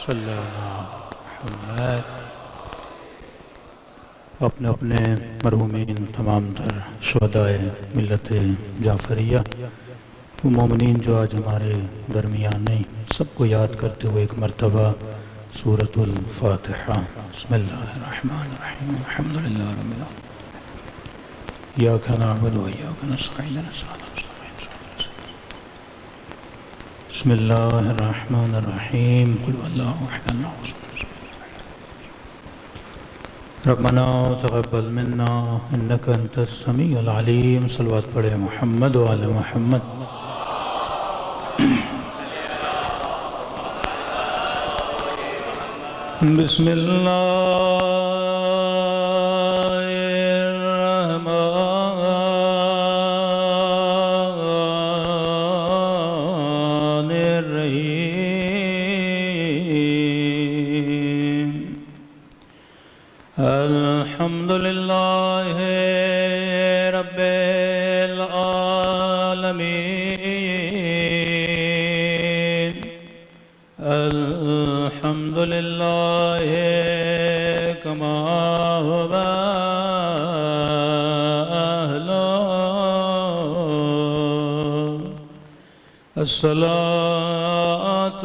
صلی اللہ محمد۔ اپنے اپنے مرحومین تمام تر شہدائے ملت جعفریہ وہ مومنین جو آج ہمارے درمیان نہیں، سب کو یاد کرتے ہوئے ایک مرتبہ سورۃ الفاتحہ۔ بسم اللہ الرحمن الرحیم الحمدللہ رب العالمین ایاک نعبد و ایاک نستعین اهدنا الصراط المستقیم۔ بسم اللہ الرحمن الرحیم قل هو اللہ احد اللہ الصمد ربنا تقبل منا انک انت السمیع العلیم۔ صلوات پڑھے محمد و آل محمد۔ بسم اللہ الرحمن الرحیم الحمدللہ رب العالمین الحمدللہ کما هو أهله الصلاة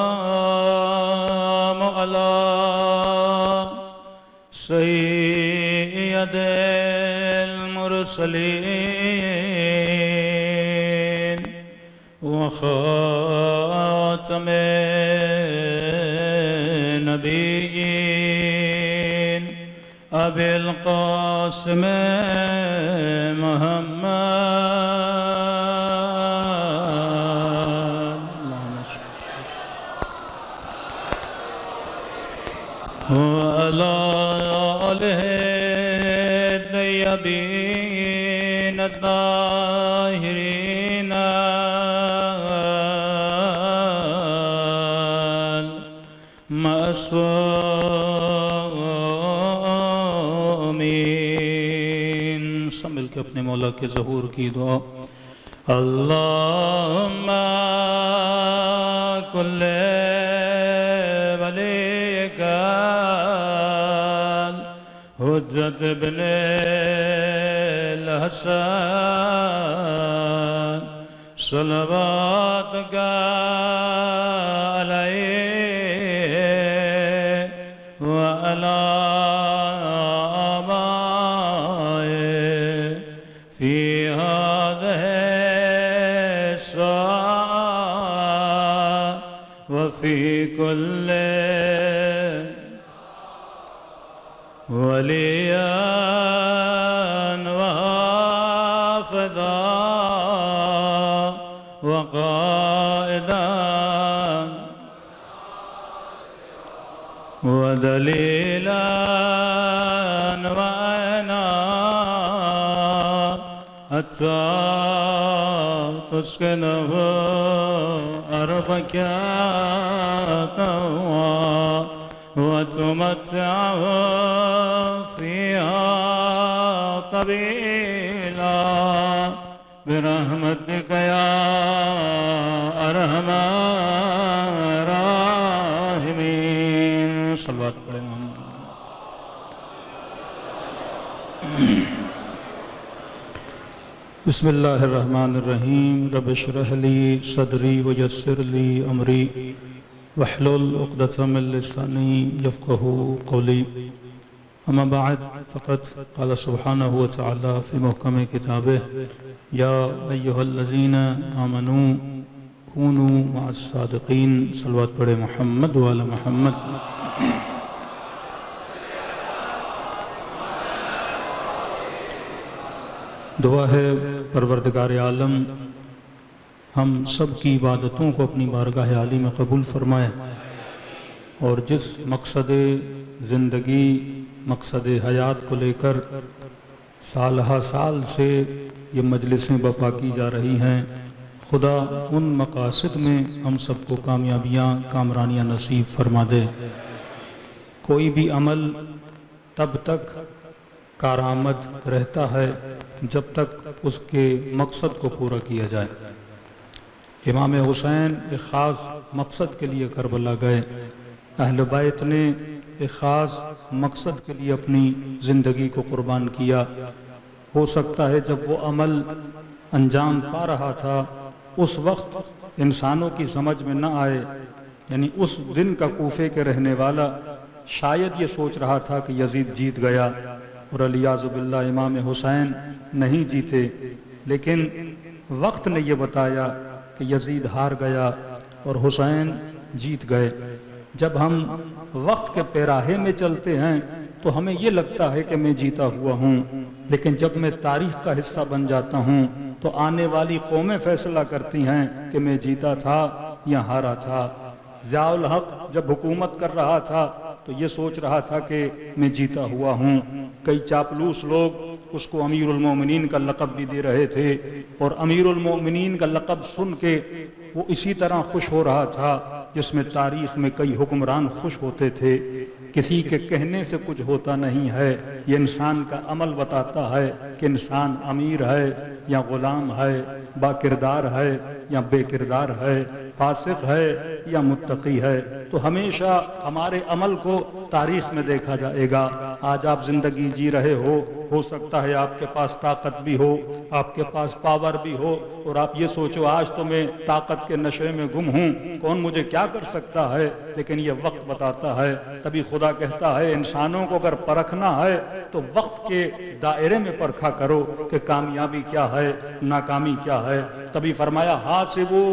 والسلام على سيد المرسلين وخاتم النبيين أبي القاسم محمد وعلى آله الطيبين الطاهرين المعصومين۔ سب مل کے اپنے مولا کے ظہور کی دعا۔ اللہم کل ولیک حجت ابن الحسن صلواتک علیہ وعلی آبائه فی هذه الساعة وفي كل وليا وحافظا وقائدا ودليلا وعينا حتى تسكنه أرضك طوعا وتمتعه فيها طويلا برحمتك يا أرحم الراحمين۔ صلوات پڑھیں محمد۔ بسم اللہ الرحمن الرحیم رب اشرح لی صدری ویسر لی امری واحلل عقدۃ من لسانی یفقهوا قولی۔ اما بعد فقد قال سبحانہ وتعالی فی محکم کتابہ یا ایہا الذین آمنوا کونوا مع الصادقین۔ صلوات پڑھے محمد و آل محمد۔ دعا ہے پروردگار عالم ہم سب کی عبادتوں کو اپنی بارگاہ عالی میں قبول فرمائے، اور جس مقصد زندگی مقصد حیات کو لے کر سال ہا سال سے یہ مجلسیں برپا کی جا رہی ہیں، خدا ان مقاصد میں ہم سب کو کامیابیاں کامرانیاں نصیب فرما دے۔ کوئی بھی عمل تب تک کارآمد رہتا ہے جب تک اس کے مقصد کو پورا کیا جائے۔ امام حسین ایک خاص مقصد کے لیے کربلا گئے، اہل بیت نے ایک خاص مقصد کے لیے اپنی زندگی کو قربان کیا۔ ہو سکتا ہے جب وہ عمل انجام پا رہا تھا اس وقت انسانوں کی سمجھ میں نہ آئے، یعنی اس دن کا کوفے کے رہنے والا شاید یہ سوچ رہا تھا کہ یزید جیت گیا، اور علیاذ باللہ امام حسین نہیں جیتے، لیکن وقت نے یہ بتایا کہ یزید ہار گیا اور حسین جیت گئے۔ جب ہم وقت کے پیراہے میں چلتے ہیں تو ہمیں یہ لگتا ہے کہ میں جیتا ہوا ہوں، لیکن جب میں تاریخ کا حصہ بن جاتا ہوں تو آنے والی قومیں فیصلہ کرتی ہیں کہ میں جیتا تھا یا ہارا تھا۔ ضیاء الحق جب حکومت کر رہا تھا تو یہ سوچ رہا تھا کہ میں جیتا ہوا ہوں۔ کئی چاپلوس لوگ اس کو امیر المومنین کا لقب بھی دے رہے تھے، اور امیر المومنین کا لقب سن کے وہ اسی طرح خوش ہو رہا تھا جس میں تاریخ میں کئی حکمران خوش ہوتے تھے۔ کسی کے کہنے سے کچھ ہوتا نہیں ہے، یہ انسان کا عمل بتاتا ہے کہ انسان امیر ہے یا غلام ہے، با کردار ہے یا بے کردار ہے، فاسق ہے یا متقی ہے۔ تو ہمیشہ ہمارے عمل کو تاریخ میں دیکھا جائے گا۔ آج آپ زندگی جی رہے ہو سکتا ہے آپ کے پاس طاقت بھی ہو، آپ کے پاس پاور بھی ہو، اور آپ یہ سوچو آج تو میں طاقت کے نشے میں گم ہوں، کون مجھے کیا کر سکتا ہے، لیکن یہ وقت بتاتا ہے۔ تبھی خدا کہتا ہے انسانوں کو اگر پرکھنا ہے تو وقت کے دائرے میں پرکھا کرو کہ کامیابی کیا ہے، ناکامی کیا ہے۔ تبھی فرمایا حاسبو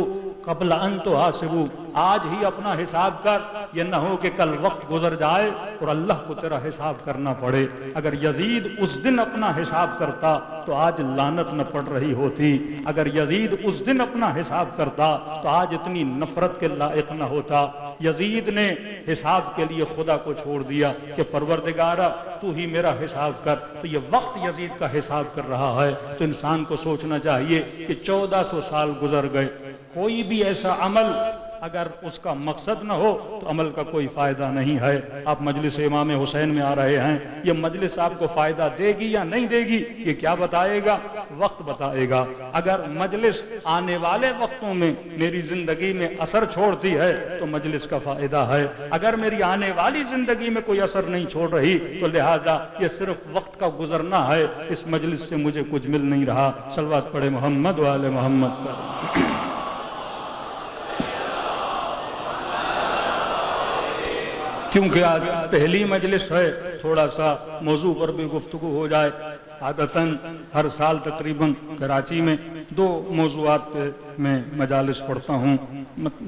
قبل ان تحاسبو، آج ہی اپنا حساب کر، یہ نہ ہو کہ کل وقت گزر جائے اور اللہ کو تیرا حساب کرنا پڑے۔ اگر یزید اس دن اپنا حساب کرتا تو آج لعنت نہ پڑ رہی ہوتی، اگر یزید اس دن اپنا حساب کرتا تو آج اتنی نفرت کے لائق نہ ہوتا۔ یزید نے حساب کے لیے خدا کو چھوڑ دیا کہ پروردگارا تو ہی میرا حساب کر، تو یہ وقت یزید کا حساب کر رہا ہے۔ تو انسان کو سوچنا چاہیے کہ 1400 سال گزر گئے، کوئی بھی ایسا عمل اگر اس کا مقصد نہ ہو تو عمل کا کوئی فائدہ نہیں ہے۔ آپ مجلس امام حسین میں آ رہے ہیں، یہ مجلس آپ کو فائدہ دے گی یا نہیں دے گی یہ کیا بتائے گا؟ وقت بتائے گا۔ اگر مجلس آنے والے وقتوں میں میری زندگی میں اثر چھوڑتی ہے تو مجلس کا فائدہ ہے، اگر میری آنے والی زندگی میں کوئی اثر نہیں چھوڑ رہی تو لہٰذا یہ صرف وقت کا گزرنا ہے، اس مجلس سے مجھے کچھ مل نہیں رہا۔ صلوات پڑھے محمد و آل محمد پر۔ کیونکہ آج پہلی مجلس ہے، تھوڑا سا موضوع پر بھی گفتگو ہو جائے۔ عادتاً ہر سال تقریباً کراچی میں 2 موضوعات پہ میں مجالس پڑھتا ہوں۔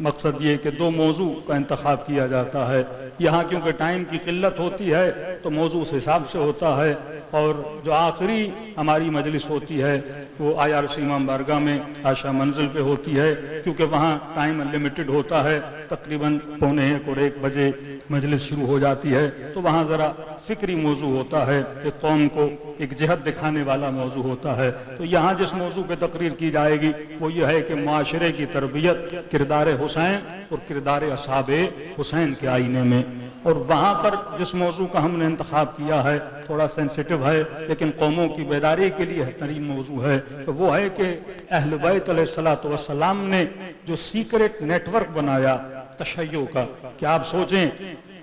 مقصد یہ کہ 2 موضوع کا انتخاب کیا جاتا ہے۔ یہاں کیونکہ ٹائم کی قلت ہوتی ہے تو موضوع اس حساب سے ہوتا ہے، اور جو آخری ہماری مجلس ہوتی ہے وہ IRC امام بارگاہ میں عاشا منزل پہ ہوتی ہے، کیونکہ وہاں ٹائم انلیمیٹڈ ہوتا ہے، تقریباً 12:45 اور 1 بجے مجلس شروع ہو جاتی ہے۔ تو وہاں ذرا فکری موضوع ہوتا ہے، ایک قوم کو ایک جہت دکھانے والا موضوع ہوتا ہے۔ تو یہاں جس موضوع پہ تقریر کی جائے گی وہ یہ ہے کہ معاشرے کی تربیت کردار حسین اور کردار اصحاب حسین کے آئینے میں۔ اور وہاں پر جس موضوع کا ہم نے انتخاب کیا ہے تھوڑا سینسیٹیو ہے، لیکن قوموں کی بیداری کے لیے بہترین موضوع ہے، وہ ہے کہ اہل بیت علیہ السلام نے جو سیکرٹ نیٹ ورک بنایا تشیع کا، کہ آپ سوچیں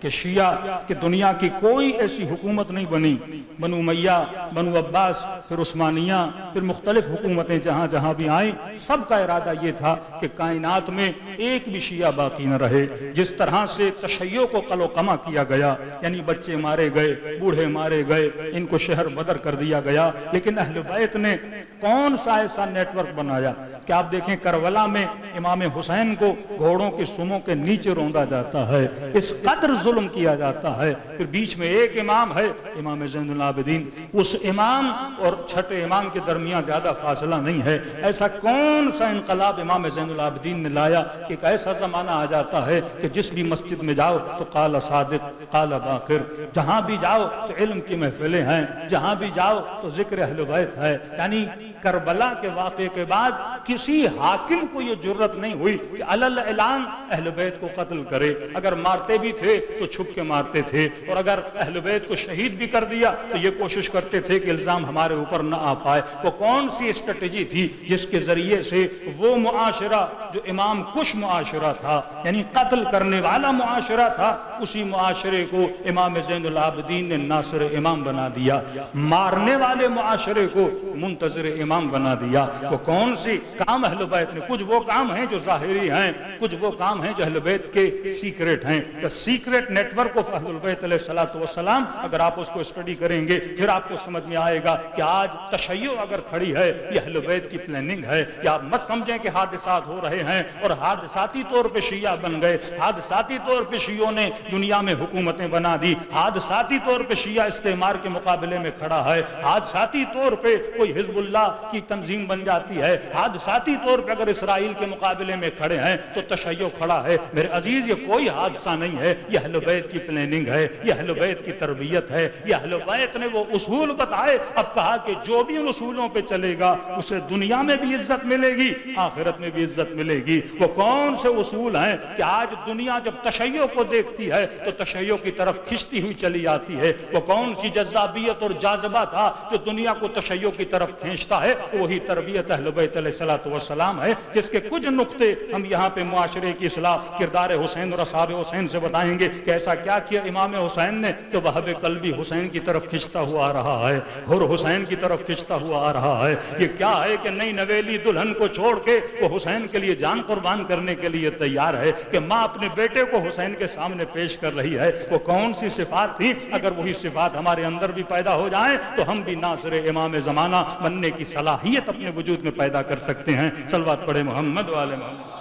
کہ شیعہ کہ دنیا کی کوئی ایسی حکومت نہیں بنی، بنو امیہ، بنو عباس، پھر عثمانیہ، پھر مختلف حکومتیں جہاں جہاں بھی آئیں، سب کا ارادہ یہ تھا کہ کائنات میں ایک بھی شیعہ باقی نہ رہے۔ جس طرح سے تشیع کو قلع و قمع کیا گیا، یعنی بچے مارے گئے، بوڑھے مارے گئے، ان کو شہر بدر کر دیا گیا، لیکن اہل بیت نے کون سا ایسا نیٹ ورک بنایا کہ آپ دیکھیں کربلا میں امام حسین کو گھوڑوں کے سموں کے نیچے روندا جاتا ہے، اس قدر ظلم کیا جاتا ہے۔ پھر بیچ میں ایک امام ہے، امام زین العابدین، اس امام اور چھٹے امام کے درمیان زیادہ فاصلہ نہیں ہے۔ ایسا کون سا انقلاب امام زین العابدین نے لایا کہ ایک ایسا زمانہ آ جاتا ہے کہ جس بھی مسجد میں جاؤ تو قال صادق قال باقر، جہاں بھی جاؤ تو علم کی محفلیں ہیں، جہاں بھی جاؤ تو ذکر اہل بیت ہے۔ یعنی کربلا کے واقعے کے بعد کسی حاکم کو یہ جرت نہیں ہوئی کہ علل اعلان اہل بیت کو قتل کرے. اگر مارتے بھی تھے تو چھپ کے مارتے تھے، اور اگر اہل بیت کو شہید بھی کر دیا تو یہ کوشش کرتے تھے کہ الزام ہمارے اوپر نہ آ پائے. وہ کون سی اسٹریٹجی تھی جس کے ذریعے سے وہ معاشرہ جو امام کش معاشرہ تھا، یعنی قتل کرنے والا معاشرہ تھا، اسی معاشرے کو امام زین العابدین نے ناصر امام بنا دیا، مارنے والے معاشرے کو منتظر امام بنا دیا. وہ کون سی کام اہل بیت نے؟ کچھ وہ کام ہیں جو ظاہری ہیں، کچھ وہ کام ہیں جو اہل بیت کے سیکرٹ ہیں. the secret network of اہل بیت علیہ السلام، اگر آپ اس کو اسٹڈی کریں گے پھر آپ کو سمجھ میں آئے گا کہ آج تشیع اگر کھڑی ہے یہ اہل بیت کی پلاننگ ہے. یا آپ مت سمجھیں کہ حادثات ہو رہے ہیں اور حادثاتی طور پہ شیعہ بن گئے، حادثاتی طور پہ شیعوں نے دنیا میں حکومتیں بنا دی، حادثاتی طور پہ شیعہ استعمار کے مقابلے میں کھڑا ہے، حادثاتی طور پہ کوئی حزب اللہ کی تنظیم بن جاتی ہے، حادثاتی طور پہ اگر اسرائیل کے مقابلے میں کھڑے ہیں تو تشیع کھڑا ہے. میرے عزیز، یہ کوئی حادثہ نہیں ہے، یہ اہل بیت کی پلاننگ ہے، یہ اہل بیت کی تربیت ہے. یہ اہل بیت نے وہ اصول بتائے، اب کہا کہ جو بھی ان اصولوں پہ چلے گا اسے دنیا میں بھی عزت ملے گی، آخرت میں بھی عزت ملے گی. وہ کون سے اصول ہیں کہ آج دنیا جب تشیع کو دیکھتی ہے تو تشیع کی طرف کھنچتی ہوئی چلی جاتی ہے؟ وہ کون سی جذابیت اور جاذبہ تھا جو دنیا کو تشیع کی طرف کھینچتا ہے؟ وہی تربیت اہل بیت علیہ السلام ہے، جس کے کچھ نقطے ہم یہاں پہ معاشرے کی اصلاح، کردار حسین اور اصحاب حسین سے بتائیں گے کہ ایسا کیا کیا امام حسین نے کہ وہب قلبی حسین کی طرف کھنچتا ہوا آ رہا ہے، حر حسین کی طرف کھنچتا ہوا آ رہا ہے. یہ کیا ہے کہ نئی نویلی دلہن کو چھوڑ کے وہ حسین کے لیے جان قربان کرنے کے لیے تیار ہے، کہ ماں اپنے بیٹے کو حسین کے سامنے پیش کر رہی ہے. وہ کون سی صفات تھی؟ اگر وہی صفات ہمارے اندر بھی پیدا ہو جائیں تو ہم بھی ناصر امام زمانہ بننے کی صلاحیت اپنے وجود میں پیدا کر سکتے ہیں. صلوات پڑھے محمد و آل محمد.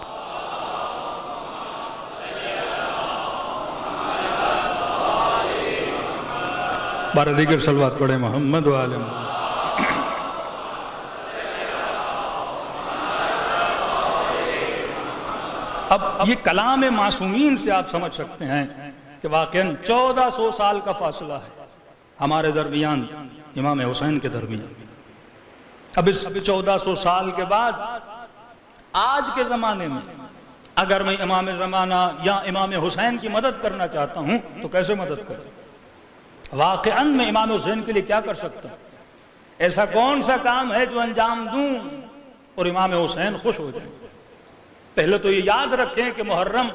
بارہ دیگر صلوات پڑھے محمد و آل محمد. اب یہ کلام معصومین سے آپ سمجھ سکتے ہیں کہ واقعاً 1400 سال کا فاصلہ ہے ہمارے درمیان امام حسین کے درمیان. اب اس 1400 سال کے بعد آج کے زمانے میں اگر میں امام زمانہ یا امام حسین کی مدد کرنا چاہتا ہوں تو کیسے مدد کروں؟ واقعاً میں امام حسین کے لیے کیا کر سکتا ہوں؟ ایسا کون سا کام ہے جو انجام دوں اور امام حسین خوش ہو جائیں؟ پہلے تو یہ یاد رکھیں کہ محرم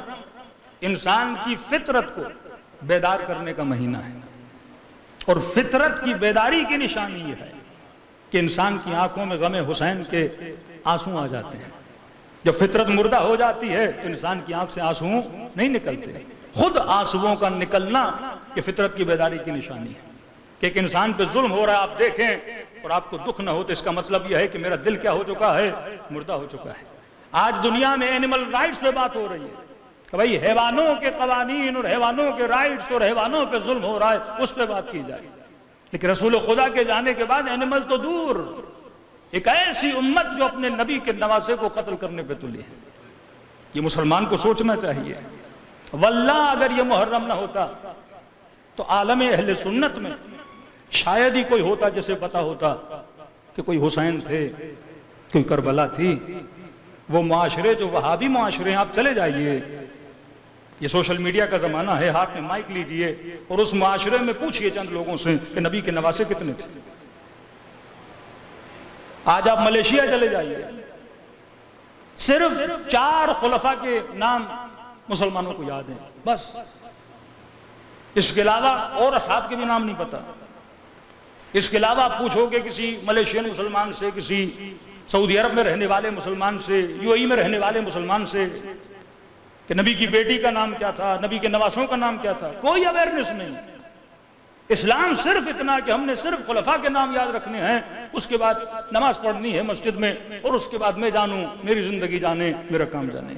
انسان کی فطرت کو بیدار کرنے کا مہینہ ہے، اور فطرت کی بیداری کی نشانی یہ ہے کہ انسان کی آنکھوں میں غم حسین کے آنسو آ جاتے ہیں. جب فطرت مردہ ہو جاتی ہے تو انسان کی آنکھ سے آنسو نہیں نکلتے، خود آنسوؤں کا نکلنا یہ فطرت کی بیداری کی نشانی ہے کہ ایک انسان پہ ظلم ہو رہا ہے، آپ دیکھیں اور آپ کو دکھ نہ ہو تو اس کا مطلب یہ ہے کہ میرا دل کیا ہو چکا ہے؟ مردہ ہو چکا ہے. آج دنیا میں اینیمل رائٹس پہ بات ہو رہی ہے کہ بھئی حیوانوں کے قوانین اور حیوانوں کے رائٹس اور حیوانوں پہ ظلم ہو رہا ہے، اس پہ بات کی جائے. لیکن رسول خدا کے جانے کے بعد اینیمل تو دور، ایک ایسی امت جو اپنے نبی کے نواسے کو قتل کرنے پہ تلی ہے. یہ مسلمان کو سوچنا چاہیے. واللہ اگر یہ محرم نہ ہوتا تو عالم اہل سنت میں شاید ہی کوئی ہوتا جسے پتا ہوتا کہ کوئی حسین تھے، کوئی کربلا تھی. وہ معاشرے جو وہابی معاشرے ہیں، آپ چلے جائیے، یہ سوشل میڈیا کا زمانہ ہے، ہاتھ میں مائک لیجئے اور اس معاشرے میں پوچھئے چند لوگوں سے کہ نبی کے نواسے کتنے تھے. آج آپ ملیشیا چلے جائیے، صرف 4 خلفاء کے نام مسلمانوں کو یاد ہیں بس، اس کے علاوہ اور اصحاب کے بھی نام نہیں پتا. اس کے علاوہ آپ پوچھو کہ کسی ملیشین مسلمان سے، کسی سعودی عرب میں رہنے والے مسلمان سے، یو اے ای میں رہنے والے مسلمان سے کہ نبی کی بیٹی کا نام کیا تھا، نبی کے نواسوں کا نام کیا تھا، کوئی اویئرنس نہیں. اسلام صرف اتنا کہ ہم نے صرف خلفاء کے نام یاد رکھنے ہیں، اس کے بعد نماز پڑھنی ہے مسجد میں، اور اس کے بعد میں جانوں، میری زندگی جانے، میرا کام جانے.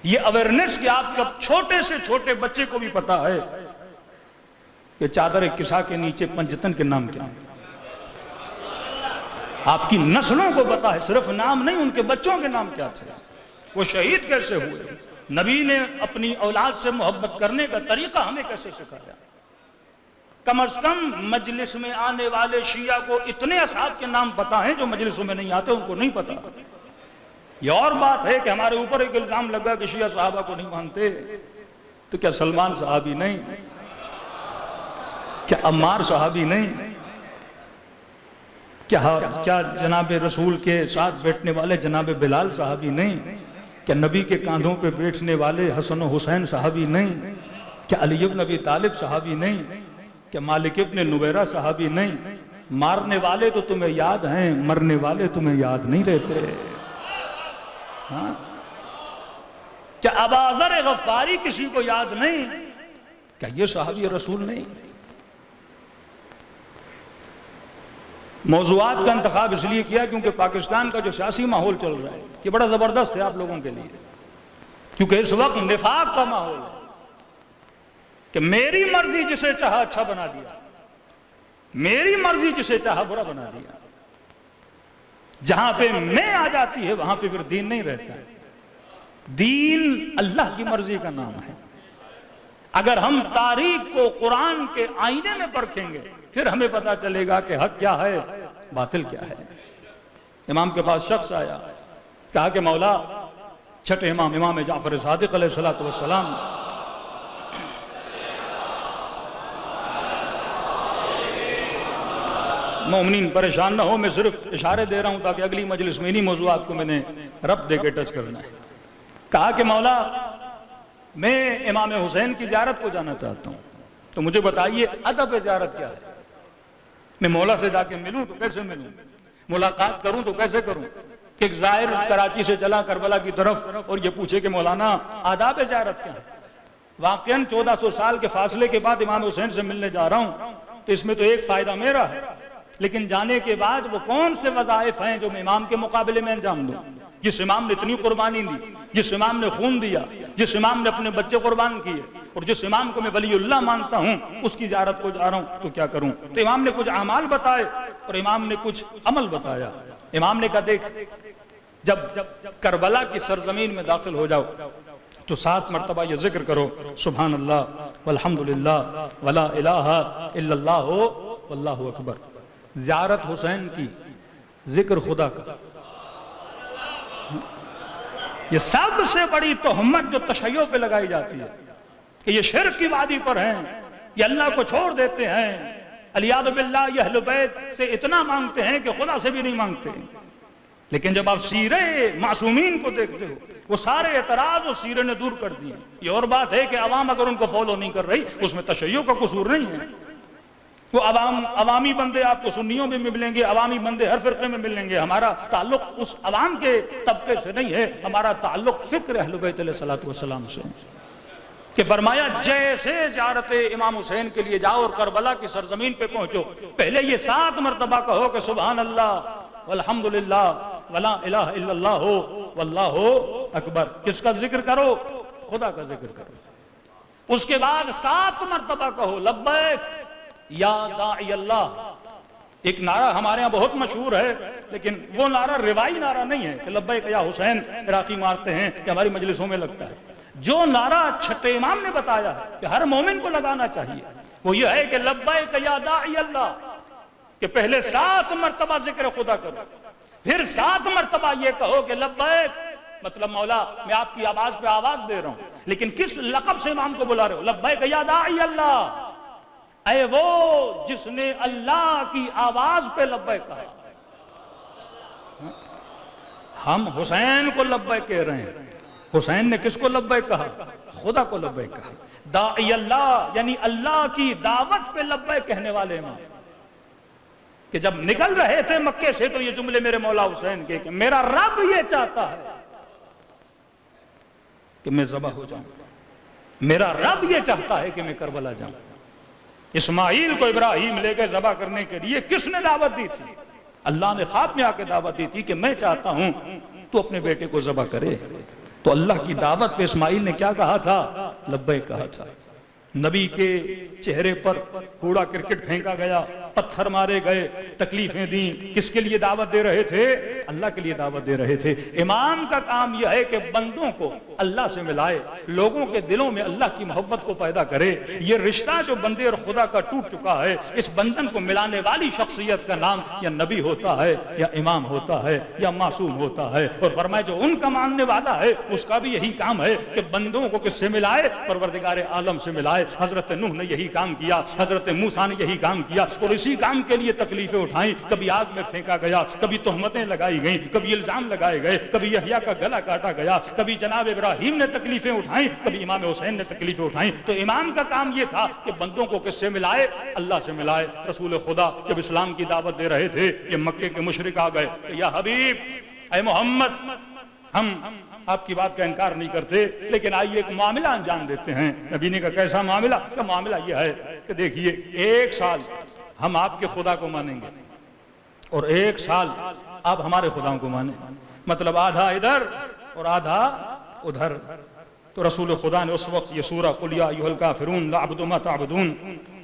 یہ اویئرنس کہ آپ کا چھوٹے سے چھوٹے بچے کو بھی پتا ہے کہ چادر کسا کے نیچے پنجتن کے نام کیا ہیں. آپ کی نسلوں کو پتا ہے، صرف نام نہیں، ان کے بچوں کے نام کیا تھے، وہ شہید کیسے ہوئے، نبی نے اپنی اولاد سے محبت کرنے کا طریقہ ہمیں کیسے سکھایا. کم از کم مجلس میں آنے والے شیعہ کو اتنے اصحاب کے نام پتا ہیں جو مجلسوں میں نہیں آتے ان کو نہیں پتا. یہ اور بات ہے کہ ہمارے اوپر ایک الزام لگا کہ شیعہ صحابہ کو نہیں مانتے، تو کیا سلمان صحابی نہیں؟ کیا عمار صحابی نہیں؟ کیا جناب رسول کے ساتھ بیٹھنے والے جناب بلال صحابی نہیں؟ کیا نبی کے کاندھوں پہ بیٹھنے والے حسن و حسین صحابی نہیں؟ کیا علی ابن ابی طالب صحابی نہیں؟ کیا مالک ابن نویرہ صحابی نہیں؟ مارنے والے تو تمہیں یاد ہیں، مرنے والے تمہیں یاد نہیں رہتے؟ ہاں؟ کیا ابا ذر غفاری کسی کو یاد نہیں؟ کیا یہ صحابی رسول نہیں؟ موضوعات کا انتخاب اس لیے کیا کیونکہ پاکستان کا جو سیاسی ماحول چل رہا ہے یہ بڑا زبردست ہے آپ لوگوں کے لیے، کیونکہ اس وقت نفاق کا ماحول ہے کہ میری مرضی جسے چاہا اچھا بنا دیا، میری مرضی جسے چاہا برا بنا دیا۔ جہاں پہ میں آ جاتی ہے وہاں پہ پھر دین نہیں رہتا ہے۔ دین اللہ کی مرضی کا نام ہے۔ اگر ہم تاریخ کو قرآن کے آئینے میں پرکھیں گے پھر ہمیں پتا چلے گا کہ حق کیا ہے باطل کیا ہے۔ امام کے پاس شخص آیا، کہا کہ مولا، چھٹے امام جعفر صادق علیہ السلام مومنین پریشان نہ ہو، میں صرف اشارے دے رہا ہوں تاکہ اگلی مجلس میں انہی موضوعات کو میں نے ربط دے کے ٹچ کرنا ہے۔ کہا کہ مولا، میں امام حسین کی زیارت کو جانا چاہتا ہوں، تو مجھے بتائیے ادب زیارت کیا ہے؟ میں مولا سے جا کے ملوں تو کیسے ملوں؟ ملاقات کروں تو کیسے کروں؟ کہ ایک زائر کراچی سے چلا کربلا کی طرف اور یہ پوچھے کہ مولانا آداب زیارت کیا ہے؟ واقعاً 1400 سال کے فاصلے کے بعد امام حسین سے ملنے جا رہا ہوں، تو اس میں تو ایک فائدہ میرا ہے، لیکن جانے کے بعد وہ کون سے وظائف ہیں جو میں امام کے مقابلے میں انجام دوں؟ جس امام نے اتنی قربانی دی، جس امام نے خون دیا، جس امام نے اپنے بچے قربان کیے، اور جس امام کو میں ولی اللہ مانتا ہوں، اس کی زیارت کو جا رہا ہوں تو کیا کروں؟ تو امام نے کچھ اعمال بتائے اور امام نے کچھ عمل بتایا۔ امام نے کہا دیکھ، جب کربلا کی سرزمین میں داخل ہو جاؤ تو 7 مرتبہ یہ ذکر کرو، سبحان اللہ والحمدللہ ولا الہ الا اللہ واللہ اکبر۔ زیارت حسین کی، ذکر خدا کا، یہ سب سے بڑی تہمت جو تشیع پہ لگائی جاتی ہے کہ یہ شرک کی وادی پر ہیں، یہ اللہ کو چھوڑ دیتے ہیں، علیاذ باللہ یہ اہل بیت سے اتنا مانگتے ہیں کہ خدا سے بھی نہیں مانگتے۔ لیکن جب آپ سیرے معصومین کو دیکھتے ہو، وہ سارے اعتراض اور سیرے نے دور کر دیے۔ یہ اور بات ہے کہ عوام اگر ان کو فالو نہیں کر رہی اس میں تشیع کا قصور نہیں ہے۔ وہ عوامی بندے آپ کو سنیوں میں ملیں گے، عوامی بندے ہر فرقے میں ملیں گے، ہمارا تعلق اس عوام کے طبقے سے نہیں ہے، ہمارا تعلق فکر اہل بیت علیہ السلام سے۔ کہ فرمایا جیسے زیارت امام حسین کے لیے جاؤ اور کربلا کی سرزمین پہ پہنچو، پہلے یہ 7 مرتبہ کہو کہ سبحان اللہ والحمدللہ ولا الہ الا اللہ واللہ اکبر۔ کس کا ذکر کرو؟ خدا کا ذکر کرو۔ اس کے بعد 7 مرتبہ کہو لبیک یا داعی اللہ۔ ایک نعرہ ہمارے ہاں بہت مشہور ہے، لیکن وہ نعرہ روائی نعرہ نہیں ہے کہ لبیک یا حسین عراقی مارتے ہیں کہ ہماری مجلسوں میں لگتا ہے۔ جو نعرہ چھٹے امام نے بتایا ہے کہ ہر مومن کو لگانا چاہیے وہ یہ ہے کہ لبیک یا داعی اللہ، کہ پہلے 7 مرتبہ ذکر خدا کرو، پھر 7 مرتبہ یہ کہو کہ لبیک، مطلب مولا میں آپ کی آواز پہ آواز دے رہا ہوں، لیکن کس لقب سے امام کو بلا رہے ہو؟ لبیک یا داعی اللہ، اے وہ جس نے اللہ کی آواز پہ لبیک کہا۔ ہم حسین کو لبیک کہہ رہے ہیں، حسین نے کس کو لبیک کہا؟ خدا کو لبیک کہا۔ داعی اللہ یعنی اللہ کی دعوت پہ لبیک کہنے والے امام، کہ جب نکل رہے تھے مکے سے تو یہ جملے میرے مولا حسین کے کہ میرا رب یہ چاہتا ہے کہ میں ذبح ہو جاؤں، میرا رب یہ چاہتا ہے کہ میں کربلا جاؤں۔ اسماعیل کو ابراہیم لے کے ذبح کرنے کے لیے کس نے دعوت دی تھی؟ اللہ نے خواب میں آ کے دعوت دی تھی کہ میں چاہتا ہوں تو اپنے بیٹے کو ذبح کرے۔ تو اللہ کی دعوت پہ اسماعیل نے کیا کہا تھا؟ لبیک کہا تھا۔ نبی کے چہرے پر کوڑا کرکٹ پھینکا گیا، پتھر مارے گئے، تکلیفیں دیں، کس کے لیے دعوت دے رہے تھے؟ اللہ کے لیے دعوت دے رہے تھے۔ امام کا کام یہ ہے کہ بندوں کو اللہ سے ملائے، لوگوں کے دلوں میں اللہ کی محبت کو پیدا کرے۔ یہ رشتہ جو بندے اور خدا کا ٹوٹ چکا ہے، اس بندھن کو ملانے والی شخصیت کا نام یا نبی ہوتا ہے، یا امام ہوتا ہے، یا معصوم ہوتا ہے۔ اور فرمایا جو ان کا ماننے والا ہے اس کا بھی یہی کام ہے کہ بندوں کو کس سے ملائے؟ پروردگار عالم سے ملائے۔ حضرت نوح نے یہی کام کیا، حضرت موسیٰ نے یہی کام کیا، اور اسی کام کے لیے تکلیفیں اٹھائیں۔ کبھی آگ میں پھینکا گیا، کبھی تہمتیں لگائی گئیں، کبھی الزام لگائے گئے، کبھی یحییٰ کا گلا کاٹا گیا، کبھی جناب ابراہیم نے تکلیفیں اٹھائیں، کبھی امام حسین نے تکلیفیں اٹھائیں۔ تو امام کا کام یہ تھا کہ بندوں کو کس سے ملائے؟ اللہ سے ملائے۔ رسول خدا جب اسلام کی دعوت دے رہے تھے، یہ مکے کے مشرک آ گئے کہ یا حبیب، اے محمد، ہم آپ کی بات کا انکار نہیں کرتے، لیکن آئیے ایک معاملہ انجام دیتے ہیں۔ نبی نے کہا کیسا معاملہ؟ کہ معاملہ یہ ہے کہ دیکھیے 1 سال ہم آپ کے خدا کو مانیں گے اور 1 سال آپ ہمارے خداؤں کو مانیں، مطلب آدھا ادھر اور آدھا ادھر۔ تو رسول خدا نے اس وقت یہ سورہ قل یا ایھا الکافرون لا اعبد ما تعبدون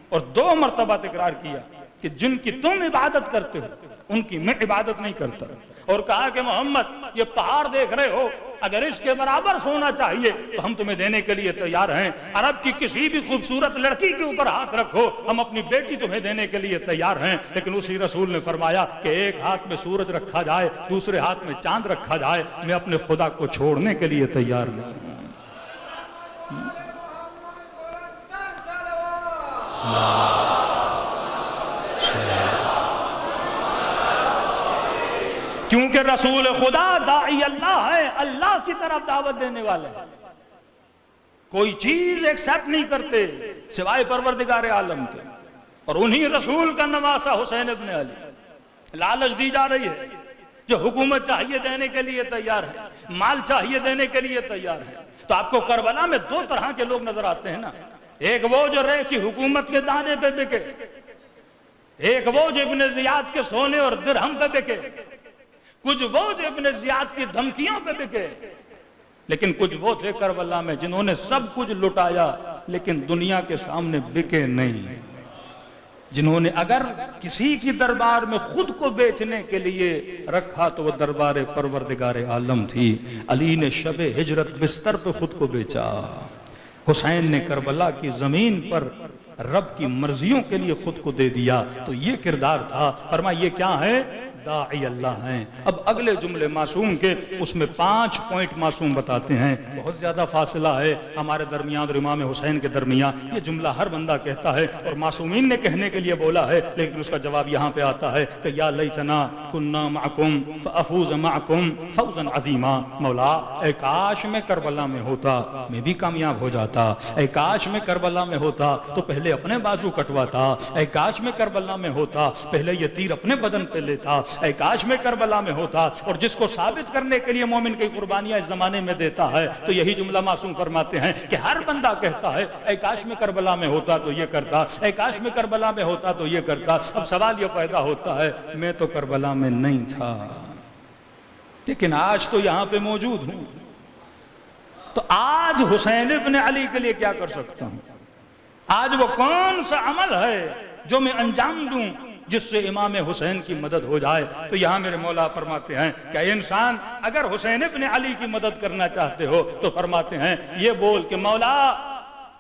اور 2 مرتبہ تکرار کیا کہ جن کی تم عبادت کرتے ہو ان کی میں عبادت نہیں کرتا، اور کہا کہ محمد یہ پہاڑ دیکھ رہے ہو، اگر اس کے برابر سونا چاہیے تو ہم تمہیں دینے کے لیے تیار ہیں۔ عرب کی کسی بھی خوبصورت لڑکی کے اوپر ہاتھ رکھو، ہم اپنی بیٹی تمہیں دینے کے لیے تیار ہیں۔ لیکن اسی رسول نے فرمایا کہ ایک ہاتھ میں سورج رکھا جائے، دوسرے ہاتھ میں چاند رکھا جائے، میں اپنے خدا کو چھوڑنے کے لیے تیار نہیں ہوں۔ کیونکہ رسول خدا داعی اللہ ہے، اللہ کی طرف دعوت دینے والے ہیں، کوئی چیز ایکسپٹ نہیں کرتے سوائے پروردگار عالم کے۔ اور انہی رسول کا نواسا حسین ابن علی، لالچ دی جا رہی ہے، جو حکومت چاہیے دینے کے لیے تیار ہے، مال چاہیے دینے کے لیے تیار ہے۔ تو آپ کو کربلا میں 2 طرح کے لوگ نظر آتے ہیں نا، ایک وہ جو رے کی حکومت کے دانے پہ بکے، ایک وہ جو ابن زیاد کے سونے اور درہم پہ بکے، کچھ وہ جو ابن زیاد کی دھمکیوں پہ بکے، لیکن کچھ وہ تھے کربلا میں جنہوں نے سب کچھ لٹایا لیکن دنیا کے سامنے بکے نہیں، جنہوں نے اگر کسی کی دربار میں خود کو بیچنے کے لیے رکھا تو وہ دربار پروردگار عالم تھی۔ علی نے شب ہجرت بستر پہ خود کو بیچا، حسین نے کربلا کی زمین پر رب کی مرضیوں کے لیے خود کو دے دیا۔ تو یہ کردار تھا۔ فرمایا یہ کیا ہے؟ داعی اللہ ہیں۔ اب اگلے جملے معصوم کے، اس میں 5 پوائنٹ معصوم بتاتے ہیں۔ بہت زیادہ فاصلہ ہے ہمارے درمیان اور امام حسین کے درمیان، یہ جملہ ہر بندہ کہتا ہے اور معصومین نے کہنے کے لیے بولا ہے، لیکن اس کا جواب یہاں پہ آتا ہے کہ یا لیتنا کننا معکم فافوز معکم فوزا عظیما۔ مولا اے کاش میں کربلا میں ہوتا، میں بھی کامیاب ہو جاتا۔ اے کاش میں کربلا میں ہوتا تو پہلے اپنے بازو کٹواتا۔ اے کاش میں کربلا میں ہوتا پہلے یہ تیر اپنے بدن پہ لیتا۔ اے کاش میں کربلا میں ہوتا۔ اور جس کو ثابت کرنے کے لیے مومن کی قربانیاں اس زمانے میں دیتا ہے، تو یہی جملہ معصوم فرماتے ہیں کہ ہر بندہ کہتا ہے اے کاش میں کربلا میں ہوتا تو یہ کرتا، اے کاش میں کربلا میں ہوتا تو یہ کرتا۔ اب سوال یہ پیدا ہوتا ہے میں تو کربلا میں نہیں تھا، لیکن آج تو یہاں پہ موجود ہوں، تو آج حسین ابن علی کے لیے کیا کر سکتا ہوں؟ آج وہ کون سا عمل ہے جو میں انجام دوں جس سے امام حسین کی مدد ہو جائے؟ تو یہاں میرے مولا فرماتے ہیں کہ انسان اگر حسین ابن علی کی مدد کرنا چاہتے ہو تو فرماتے ہیں یہ بول کہ مولا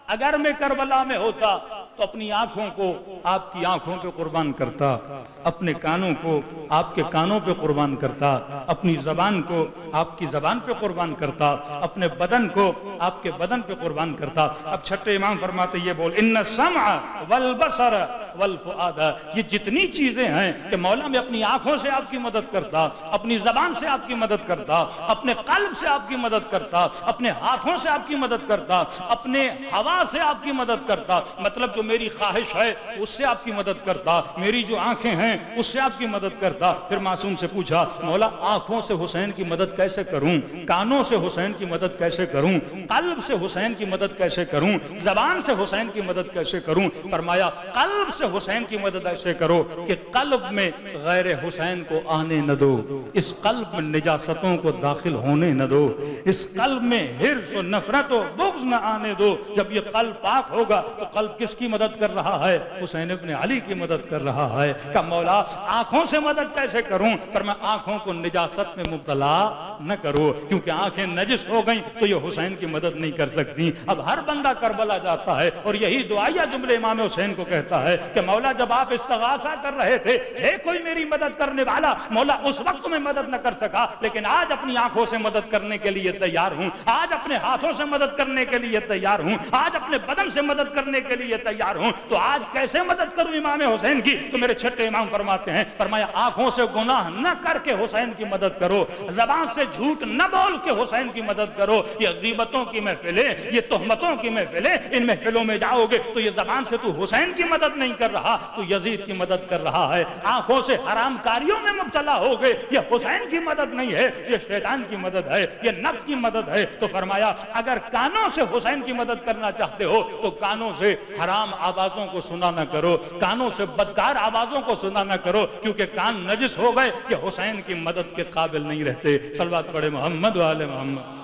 اگر میں کربلا میں ہوتا تو اپنی آنکھوں کو آپ کی آنکھوں پہ قربان کرتا، اپنے کانوں کو آپ کے کانوں پہ قربان کرتا، اپنی زبان کو آپ کی زبان پہ قربان کرتا، اپنے بدن کو آپ کے بدن پہ قربان کرتا۔ اب چھٹے امام فرماتے یہ بول ان السمع والبصر والفؤاد، یہ جتنی چیزیں ہیں کہ مولا میں اپنی آنکھوں سے آپ کی مدد کرتا، اپنی زبان سے آپ کی مدد کرتا، اپنے قلب سے آپ کی مدد کرتا، اپنے ہاتھوں سے آپ کی مدد کرتا، اپنے ہوا سے آپ کی مدد کرتا، مطلب جو میری خواہش ہے اس سے آپ کی مدد کرتا، میری جو آنکھیں ہیں اس سے آپ کی مدد کرتا۔ پھر معصوم سے پوچھا مولا آنکھوں سے حسین کی مدد کیسے کروں، کانوں سے حسین کی مدد کیسے کروں، قلب سے حسین کی مدد کیسے کروں، زبان سے حسین کی مدد کیسے کروں؟ فرمایا قلب سے حسین کی مدد ایسے کرو کہ قلب میں غیر حسین کو آنے نہ دو، اس قلب میں نجاستوں کو داخل ہونے نہ دو، اس قلب میں حرص و نفرت و بغض نہ آنے دو۔ جب یہ قلب پاک ہوگا تو قلب کس کی مدد کر رہا ہے؟ حسین ابن علی کی مدد کر رہا ہے۔ کہ مولا آنکھوں سے مدد کیسے کروں؟ فرمایا آنکھوں کو نجاست میں مبتلا نہ کرو، کیونکہ آنکھیں نجس ہو گئیں تو یہ حسین کی مدد نہیں کر سکتی۔ اب ہر بندہ کربلا جاتا ہے اور یہی دعائیہ جملے امام حسین کو کہتا ہے کہ مولا جب آپ استغاثہ کر رہے تھے، ہے کوئی میری مدد کرنے والا؟ مولا اس وقت میں مدد نہ کر سکا، لیکن آج اپنی آنکھوں سے مدد کرنے کے لیے تیار ہوں، آج اپنے ہاتھوں سے مدد کرنے کے لیے تیار ہوں، آج اپنے بدن سے مدد کرنے کے لیے تیار ہوں۔ تو آج کیسے مدد کروں امام حسین کی؟ تو میرے چھٹے امام فرماتے ہیں، فرمایا آنکھوں سے گناہ نہ کر کے حسین کی مدد کرو، زبان سے جھوٹ نہ بول کے حسین کی مدد کرو۔ یہ غیبتوں کی محفلیں، یہ تہمتوں کی محفلیں، ان محفلوں میں جاؤ گے تو یہ زبان سے تو حسین کی مدد نہیں کر رہا، تو یزید کی مدد کر رہا ہے۔ آنکھوں سے حرام کاریوں میں مبتلا ہو گئے، یہ حسین کی مدد نہیں ہے، یہ شیطان کی مدد ہے، یہ نفس کی مدد ہے۔ تو فرمایا اگر کانوں سے حسین کی مدد کرنا چاہتے ہو تو کانوں سے حرام آوازوں کو سنا نہ کرو، کانوں سے بدکار آوازوں کو سنا نہ کرو، کیونکہ کان نجس ہو گئے یہ حسین کی مدد کے قابل نہیں رہتے۔ صلوات پڑھے محمد و آل محمد۔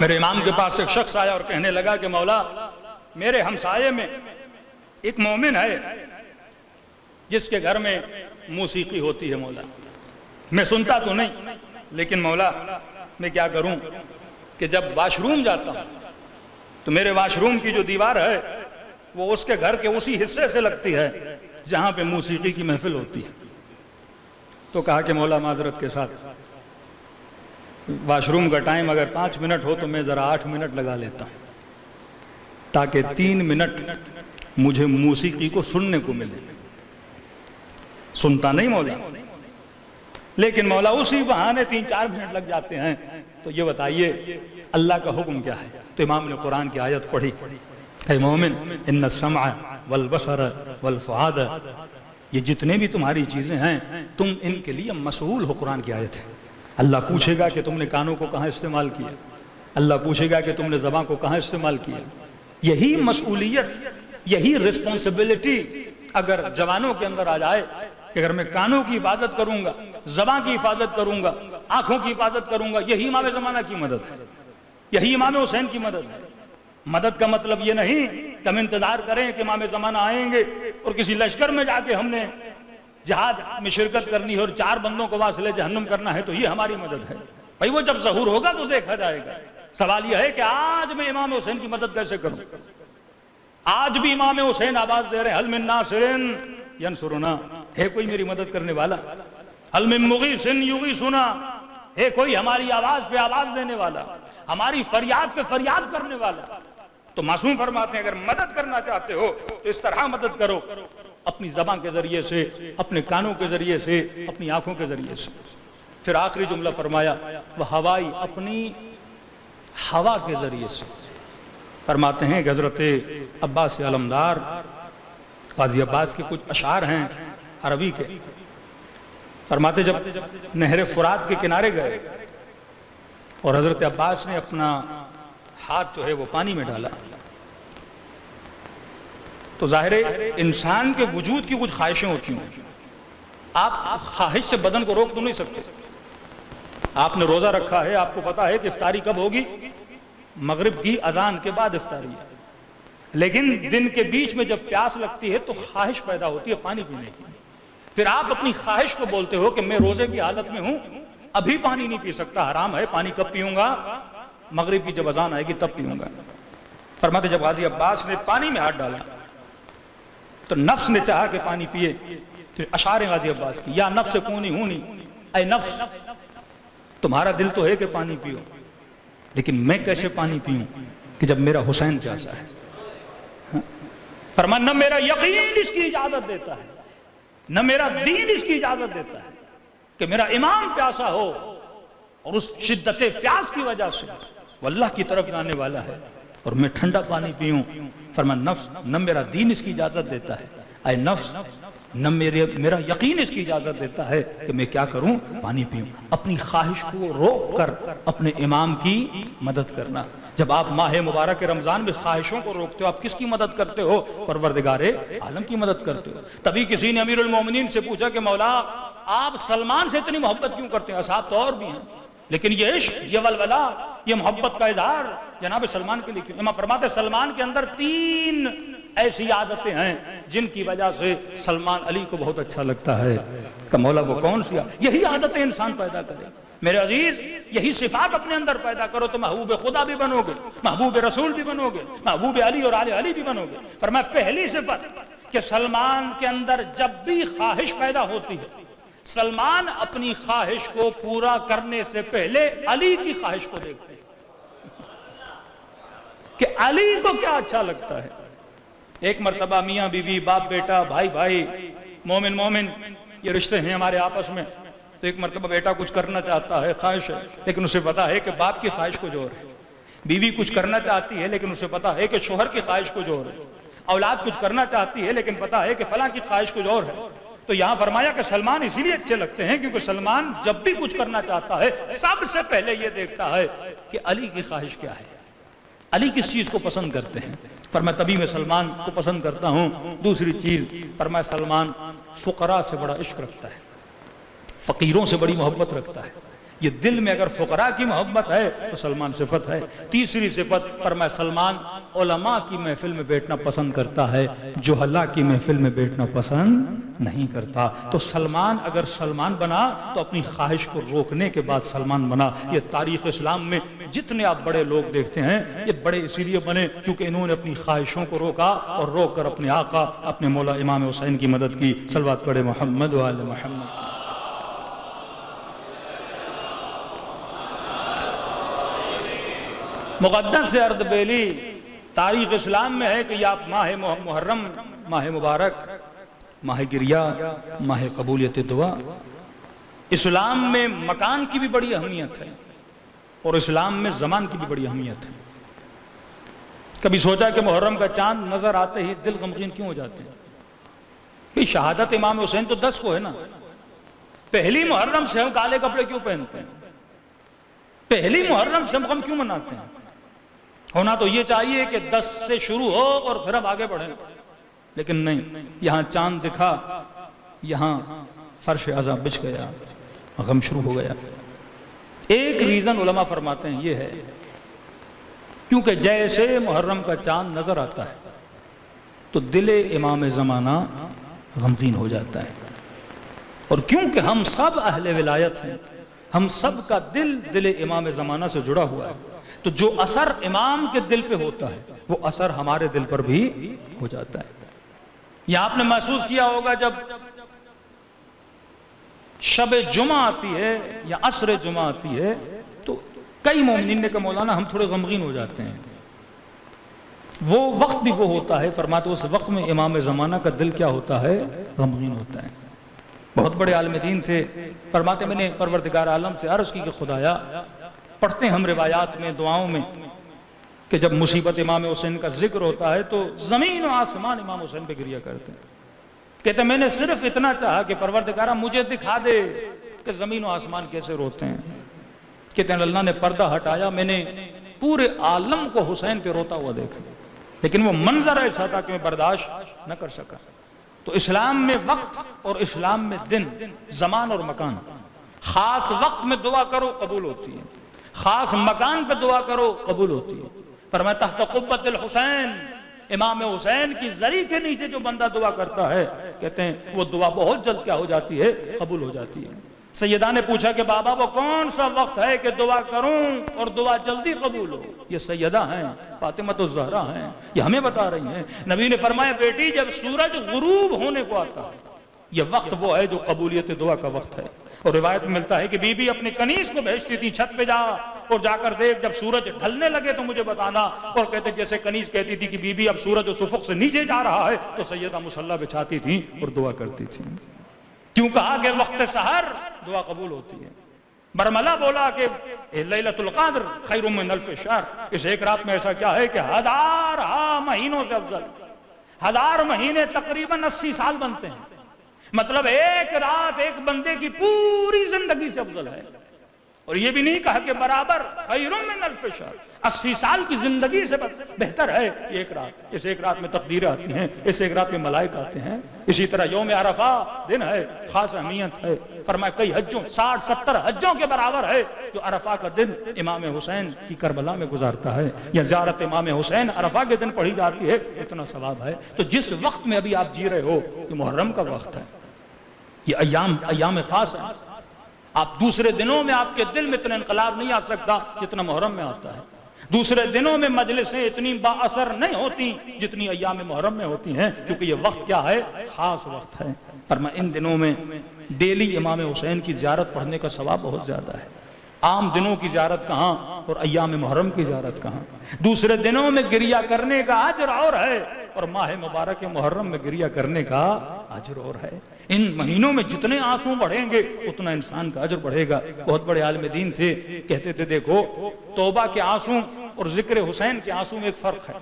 میرے امام کے پاس ایک شخص آیا اور کہنے لگا کہ مولا میرے ہمسائے میں ایک مومن ہے جس کے گھر میں موسیقی ہوتی ہے، مولا میں سنتا تو نہیں لیکن مولا میں کیا کروں کہ جب واش روم جاتا ہوں تو میرے واش روم کی جو دیوار ہے وہ اس کے گھر کے اسی حصے سے لگتی ہے جہاں پہ موسیقی کی محفل ہوتی ہے۔ تو کہا کہ مولا معذرت کے ساتھ واش روم کا ٹائم اگر 5 منٹ ہو تو میں ذرا 8 منٹ لگا لیتا ہوں تاکہ 3 منٹ مجھے موسیقی کو سننے کو ملے۔ سنتا نہیں مولا، لیکن مولا اسی بہانے 3-4 منٹ لگ جاتے ہیں۔ تو یہ بتائیے اللہ کا حکم کیا ہے؟ تو امام نے قرآن کی آیت پڑھی، اے مومن ان السمع والبصر والفؤاد، یہ جتنے بھی تمہاری چیزیں ہیں تم ان کے لیے مسئول ہو۔ قرآن کی آیت ہے، اللہ پوچھے گا کہ تم نے کانوں کو کہاں استعمال کیا، اللہ پوچھے گا کہ تم نے زبان کو کہاں استعمال کیا۔ یہی مسئولیت، یہی رسپانسبلٹی اگر جوانوں کے اندر آ جائے کہ اگر میں کانوں کی حفاظت کروں گا، زبان کی حفاظت کروں گا، آنکھوں کی حفاظت کروں گا، یہی امام زمانہ کی مدد ہے، یہی امام حسین کی مدد ہے۔ مدد کا مطلب یہ نہیں کہ ہم انتظار کریں کہ امام زمانہ آئیں گے اور کسی لشکر میں جا کے ہم نے جہاد میں شرکت کرنی ہے اور 4 بندوں کو واصل جہنم کرنا ہے تو یہ ہماری مدد ہے۔ بھائی وہ جب ظہور ہوگا تو دیکھا جائے گا۔ سوال یہ ہے کہ آج میں امام حسین کی مدد کیسے کروں؟ آج بھی امام حسین آواز دے رہے ہیں، حل من ناصر ینصرنا، ہے کوئی میری مدد کرنے والا؟ حل من مغیث یغیثنا، ہے کوئی ہماری آواز پہ آواز دینے والا، ہماری فریاد پہ فریاد کرنے والا؟ تو معصوم فرماتے ہیں اگر مدد کرنا چاہتے ہو تو اس طرح مدد کرو، اپنی زبان کے ذریعے سے، اپنے کانوں کے ذریعے سے، اپنی آنکھوں کے ذریعے سے۔ پھر آخری جملہ فرمایا وہ ہوائی، اپنی ہوا کے ذریعے سے۔ فرماتے ہیں کہ حضرت عباس علمدار، غازی عباس کے کچھ اشعار ہیں عربی کے، فرماتے جب نہر فرات کے کنارے گئے اور حضرت عباس نے اپنا ہاتھ جو ہے وہ پانی میں ڈالا تو ظاہر ہے انسان کے وجود کی کچھ خواہشیں ہوتی ہیں، آپ خواہش سے بدن کو روک تو نہیں سکتے۔ آپ نے روزہ رکھا ہے، آپ کو پتا ہے کہ افطاری کب ہوگی؟ مغرب کی اذان کے بعد افطاری ہے، لیکن دن کے بیچ میں جب پیاس لگتی ہے تو خواہش پیدا ہوتی ہے پانی پینے کی۔ پھر آپ اپنی خواہش کو بولتے ہو کہ میں روزے کی حالت میں ہوں، ابھی پانی نہیں پی سکتا، حرام ہے، پانی کب پیوں گا؟ مغرب کی جب اذان آئے گی تب پیوں گا۔ فرماتے جب غازی عباس نے پانی میں ہاتھ ڈالا تو نفس نے چاہا کہ پانی پیے، تو اشعار غازی عباس کی، یا نفس کونی ہونی، اے نفس تمہارا دل تو ہے کہ پانی پیو، لیکن میں کیسے پانی پیوں کہ جب میرا حسین پیاسا ہے؟ فرمایا نہ میرا یقین اس کی اجازت دیتا ہے، نہ میرا دین اس کی اجازت دیتا ہے کہ میرا امام پیاسا ہو اور اس شدت پیاس کی وجہ سے وہ اللہ کی طرف جانے والا ہے اور میں ٹھنڈا پانی پیوں۔ فرمایا نفس، نہ میرا دین اس کی اجازت دیتا ہے، اے نفس، نہ میرا یقین اس کی اجازت دیتا ہے کہ میں کیا کروں، پانی پیوں۔ اپنی خواہش کو روک کر اپنے امام کی مدد کرنا۔ جب آپ ماہ مبارک رمضان میں خواہشوں کو روکتے ہو، آپ کس کی مدد کرتے ہو؟ پروردگار عالم کی مدد کرتے ہو۔ تبھی کسی نے امیر المومنین سے پوچھا کہ مولا آپ سلمان سے اتنی محبت کیوں کرتے ہیں؟ اصحاب تو اور بھی ہیں، لیکن یہ عشق، یہ ولولہ، یہ محبت کا اظہار جناب سلمان کے لیے کیوں؟ امام فرماتے ہیں سلمان کے اندر 3 ایسی عادتیں ہیں جن کی وجہ سے سلمان علی کو بہت اچھا لگتا ہے۔ کہ مولا وہ کون سی؟ یہی عادتیں انسان پیدا کرے میرے عزیز، یہی صفات اپنے اندر پیدا کرو تو محبوب خدا بھی بنو گے، محبوب رسول بھی بنو گے، محبوب علی اور آل علی بھی بنو گے۔ فرمایا پہلی صفت کہ سلمان کے اندر جب بھی خواہش پیدا ہوتی ہے، سلمان اپنی خواہش کو پورا کرنے سے پہلے علی کی خواہش کو دیکھتے ہیں کہ علی کو کیا اچھا لگتا ہے۔ ایک مرتبہ میاں بیوی، باپ بیٹا، بھائی بھائی، مومن مومن، یہ رشتے ہیں ہمارے آپس میں، تو ایک مرتبہ بیٹا کچھ کرنا چاہتا ہے، خواہش ہے، لیکن اسے پتا ہے کہ باپ کی خواہش کو جوڑ ہے۔ بیوی کچھ کرنا چاہتی ہے لیکن اسے پتا ہے کہ شوہر کی خواہش کو جوڑ ہے۔ اولاد کچھ کرنا چاہتی ہے لیکن پتا ہے کہ فلاں کی خواہش کو جوڑ ہے۔ تو یہاں فرمایا کہ سلمان اسی لیے اچھے لگتے ہیں کیونکہ سلمان جب بھی کچھ کرنا چاہتا ہے سب سے پہلے یہ دیکھتا ہے کہ علی کی خواہش کیا ہے، علی کس چیز کو پسند کرتے ہیں۔ فرمایا تبھی میں سلمان کو پسند کرتا ہوں۔ دوسری چیز فرمایا سلمان فقراء سے بڑا عشق رکھتا ہے، فقیروں سے بڑی محبت رکھتا ہے۔ یہ دل میں اگر فقراء کی محبت ہے تو سلمان صفت ہے۔ تیسری صفت فرمایا سلمان علماء کی محفل میں بیٹھنا پسند کرتا ہے، جہلاء کی محفل میں بیٹھنا پسند نہیں کرتا۔ تو سلمان اگر سلمان بنا تو اپنی خواہش کو روکنے کے بعد سلمان بنا۔ یہ تاریخ اسلام میں جتنے آپ بڑے لوگ دیکھتے ہیں یہ بڑے اسی لیے بنے کیونکہ انہوں نے اپنی خواہشوں کو روکا اور روک کر اپنے آقا اپنے مولا امام حسین کی مدد کی۔ صلوات پڑھے محمد و آل محمد۔ مقدس سے اردبیلی تاریخ اسلام میں ہے کہ یہ آپ ماہ محرم، ماہ مبارک، ماہ گریہ، ماہ قبولیت دعا، اسلام میں مکان کی بھی بڑی اہمیت ہے اور اسلام میں زمان کی بھی بڑی اہمیت ہے۔ کبھی سوچا کہ محرم کا چاند نظر آتے ہی دل غمگین کیوں ہو جاتے ہیں؟ بھئی شہادت امام حسین تو 10 کو ہے نا، پہلی محرم سے ہم کالے کپڑے کیوں پہنتے ہیں؟ پہلی محرم سے ہم غم کیوں مناتے ہیں؟ ہونا تو یہ چاہیے کہ 10 سے شروع ہو اور پھر ہم آگے بڑھیں، لیکن نہیں، یہاں چاند دکھا، یہاں فرش عزا بچھ گیا، غم شروع ہو گیا۔ ایک ریزن علماء فرماتے ہیں یہ ہے کیونکہ جیسے محرم کا چاند نظر آتا ہے تو دل امام زمانہ غمگین ہو جاتا ہے، اور کیونکہ ہم سب اہل ولایت ہیں، ہم سب کا دل امام زمانہ سے جڑا ہوا ہے، تو جو اثر امام کے دل پہ ہوتا ہے وہ اثر ہمارے دل پر بھی ہو جاتا ہے۔ یہ آپ نے محسوس کیا ہوگا جب شب جمعہ آتی ہے یا عصر جمعہ آتی ہے تو کئی مومنین نے کہا مولانا ہم تھوڑے غمگین ہو جاتے ہیں۔ وہ وقت بھی وہ ہوتا ہے، فرماتے اس وقت میں امام زمانہ کا دل کیا ہوتا ہے؟ غمگین ہوتا ہے۔ بہت بڑے عالم دین تھے، فرماتے میں نے پروردگار عالم سے عرض کی کہ خدایا، پڑھتے ہیں ہم روایات میں، دعاؤں میں کہ جب مصیبت امام حسین کا ذکر ہوتا ہے تو زمین و آسمان امام حسین پہ گریہ کرتے ہیں۔ کہتے ہیں میں نے صرف اتنا چاہا کہ پروردگارہ مجھے دکھا دے کہ زمین و آسمان کیسے روتے ہیں۔ کہتے ہیں اللہ نے پردہ ہٹایا، میں نے پورے عالم کو حسین پہ روتا ہوا دیکھا، لیکن وہ منظر ایسا تھا کہ میں برداشت نہ کر سکا۔ تو اسلام میں وقت اور اسلام میں دن، زمان اور مکان، خاص وقت میں دعا کرو قبول ہوتی ہے، خاص مکان پہ دعا کرو قبول ہوتی ہے۔ فرمایا تحت قبۃ الحسین، امام حسین کی زری کے نیچے جو بندہ دعا کرتا ہے کہتے ہیں وہ دعا بہت جلد کیا ہو جاتی ہے؟ قبول ہو جاتی ہے۔ سیدہ نے پوچھا کہ بابا وہ کون سا وقت ہے کہ دعا کروں اور دعا جلدی قبول ہو؟ یہ سیدہ ہیں، فاطمہ الزہرا ہیں، یہ ہمیں بتا رہی ہیں۔ نبی نے فرمایا بیٹی جب سورج غروب ہونے کو آتا ہے یہ وقت وہ ہے جو قبولیت دعا کا وقت ہے۔ اور روایت میں ملتا ہے کہ بی بی اپنے کنیز کو بھیجتی تھی چھت پہ جا اور جا کر دیکھ جب سورج ڈھلنے لگے تو مجھے بتانا، اور کہتے جیسے کنیز کہتی تھی کہ بی بی اب سورج اس افق سے نیچے جا رہا ہے تو سیدہ مصلی بچھاتی تھی اور دعا کرتی تھی۔ کیوں کہا کہ وقت سحر دعا قبول ہوتی ہے؟ برملا بولا کہ لیلۃ القدر خیر من الف شہر، اس ایک رات میں ایسا کیا ہے کہ 1000 مہینوں سے افضل، 1000 مہینے تقریباً 80 سال بنتے ہیں، مطلب ایک رات ایک بندے کی پوری زندگی سے افضل ہے۔ اور یہ بھی نہیں کہا کہ برابر، خیر من الف شہر، 80 سال کی زندگی سے بہتر ہے یہ ایک رات۔ اس ایک رات میں تقدیریں آتی ہیں، اس ایک رات میں ملائکہ آتے ہیں۔ اسی طرح یوم عرفہ دن ہے، خاص اہمیت ہے، فرمایا کئی حجوں 60-70 حجوں کے برابر ہے جو عرفہ کا دن امام حسین کی کربلا میں گزارتا ہے، یا زیارت امام حسین عرفہ کے دن پڑھی جاتی ہے، اتنا ثواب ہے۔ تو جس وقت میں ابھی آپ جی رہے ہو یہ محرم کا وقت ہے، یہ ایام خاص ہے۔ آپ دوسرے دنوں میں آپ کے دل میں اتنا انقلاب نہیں آ سکتا جتنا محرم میں آتا ہے۔ دوسرے دنوں میں مجلسیں اتنی با اثر نہیں ہوتی جتنی ایام محرم میں ہوتی ہیں، کیونکہ یہ وقت کیا ہے؟ خاص وقت ہے۔ فرمایا ان دنوں میں ڈیلی امام حسین کی زیارت پڑھنے کا ثواب بہت زیادہ ہے۔ عام دنوں کی زیارت کہاں اور ایام محرم کی زیارت کہاں؟ دوسرے دنوں میں گریہ کرنے کا اجر اور ہے، اور ماہ مبارک محرم میں گریہ کرنے کا اجر اور ہے۔ ان مہینوں میں جتنے آنسو بڑھیں گے اتنا انسان کا اجر بڑھے گا۔ بہت بڑے عالم دین تھے، کہتے تھے دیکھو توبہ کے آنسو اور ذکر حسین کے آنسو میں ایک فرق ہے۔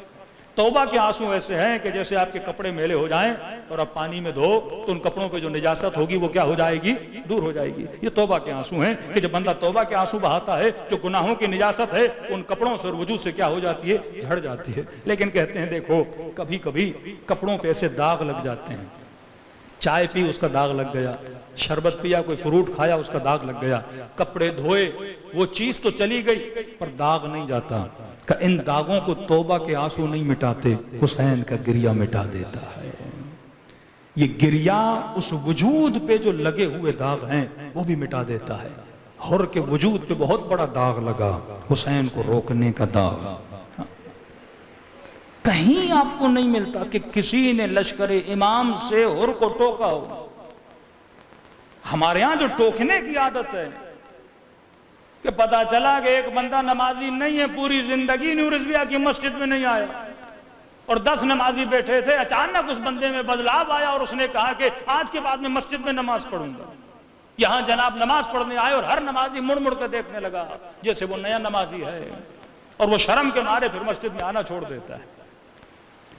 توبہ کے آنسو ایسے ہیں کہ جیسے آپ کے کپڑے میلے ہو جائیں اور آپ پانی میں دھو تو ان کپڑوں پہ جو نجاست ہوگی وہ کیا ہو جائے گی؟ دور ہو جائے گی۔ یہ توبہ کے آنسو ہیں کہ جب بندہ توبہ کے آنسو بہاتا ہے جو گناہوں کی نجاست ہے ان کپڑوں سے اور وجود سے کیا ہو جاتی ہے؟ جھڑ جاتی ہے۔ لیکن کہتے ہیں دیکھو کبھی کبھی کپڑوں پہ ایسے داغ لگ جاتے ہیں، چائے پی اس کا داغ لگ گیا، شربت پیا، کوئی فروٹ کھایا اس کا داغ لگ گیا، کپڑے دھوئے وہ چیز تو چلی گئی پر داغ نہیں جاتا۔ کہ ان داغوں کو توبہ کے آنسو نہیں مٹاتے، حسین کا گریہ مٹا دیتا ہے۔ یہ گریہ اس وجود پہ جو لگے ہوئے داغ ہیں وہ بھی مٹا دیتا ہے۔ حر کے وجود پہ بہت بڑا داغ لگا، حسین کو روکنے کا داغ۔ کہیں آپ کو نہیں ملتا کہ کسی نے لشکر امام سے حر کو ٹوکا ہو۔ ہمارے ہاں جو ٹوکنے کی عادت ہے کہ پتا چلا کہ ایک بندہ نمازی نہیں ہے، پوری زندگی نور رضویہ کی مسجد میں نہیں آیا، اور 10 نمازی بیٹھے تھے، اچانک اس بندے میں بدلاؤ آیا اور اس نے کہا کہ آج کے بعد میں مسجد میں نماز پڑھوں گا۔ یہاں جناب نماز پڑھنے آئے اور ہر نمازی مڑ مڑ کر دیکھنے لگا جیسے وہ نیا نمازی ہے، اور وہ شرم کے مارے پھر مسجد میں آنا چھوڑ دیتا ہے۔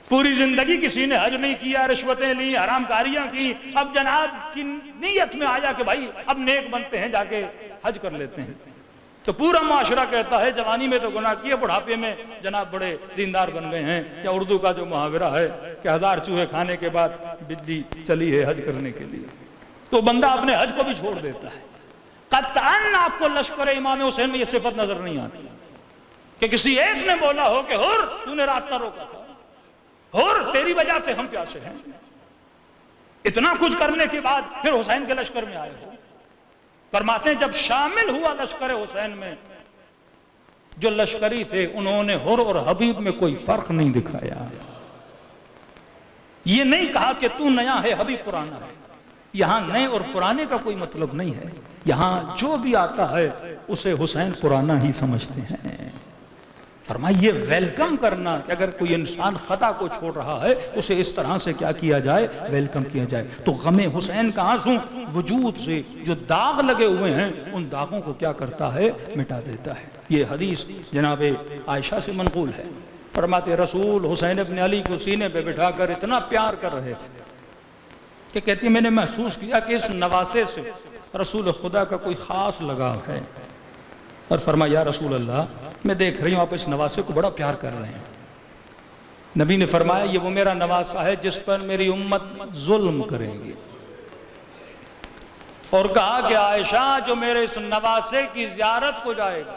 پوری زندگی کسی نے حج نہیں کیا، رشوتیں لی، حرام کاریاں کی، اب جناب کی نیت میں آیا کہ بھائی اب نیک بنتے ہیں، جا کے حج کر لیتے ہیں، تو پورا معاشرہ کہتا ہے جوانی میں تو گناہ کیے، بڑھاپے میں جناب بڑے دیندار بن گئے ہیں۔ یا اردو کا جو محاورہ ہے کہ 1000 چوہے کھانے کے بعد بلی چلی ہے حج کرنے کے لیے، تو بندہ اپنے حج کو بھی چھوڑ دیتا ہے۔ قطعاً آپ کو لشکر امام حسین میں یہ صفت نظر نہیں آتی کہ کسی ایک نے بولا ہو کہ حر تو نے راستہ روکا تھا، حر تیری وجہ سے ہم پیاسے ہیں۔ اتنا کچھ کرنے کے بعد پھر حسین کے لشکر میں آئے ہو۔ فرماتے ہیں جب شامل ہوا لشکر حسین میں، جو لشکری تھے انہوں نے حر اور حبیب میں کوئی فرق نہیں دکھایا۔ یہ نہیں کہا کہ تو نیا ہے حبیب پرانا ہے۔ یہاں نئے اور پرانے کا کوئی مطلب نہیں ہے، یہاں جو بھی آتا ہے اسے حسین پرانا ہی سمجھتے ہیں۔ فرمائیے ویلکم کرنا کہ اگر کوئی انسان خطا کو چھوڑ رہا ہے اسے اس طرح سے کیا کیا جائے؟ ویلکم کیا جائے۔ تو غم حسین کا آنسو وجود سے جو داغ لگے ہوئے ہیں ان داغوں کو کیا کرتا ہے؟ مٹا دیتا ہے۔ یہ حدیث جناب عائشہ سے منقول ہے۔ فرماتے رسول حسین ابن علی کو سینے پہ بٹھا کر اتنا پیار کر رہے تھے کہ کہتی میں نے محسوس کیا کہ اس نواسے سے رسول خدا کا کوئی خاص لگاؤ ہے، اور فرمایا یا رسول اللہ میں دیکھ رہی ہوں آپ اس نواسے کو بڑا پیار کر رہے ہیں۔ نبی نے فرمایا یہ وہ میرا نواسہ ہے جس پر میری امت ظلم کریں گے، اور کہا کہ عائشہ جو میرے اس نواسے کی زیارت کو جائے گا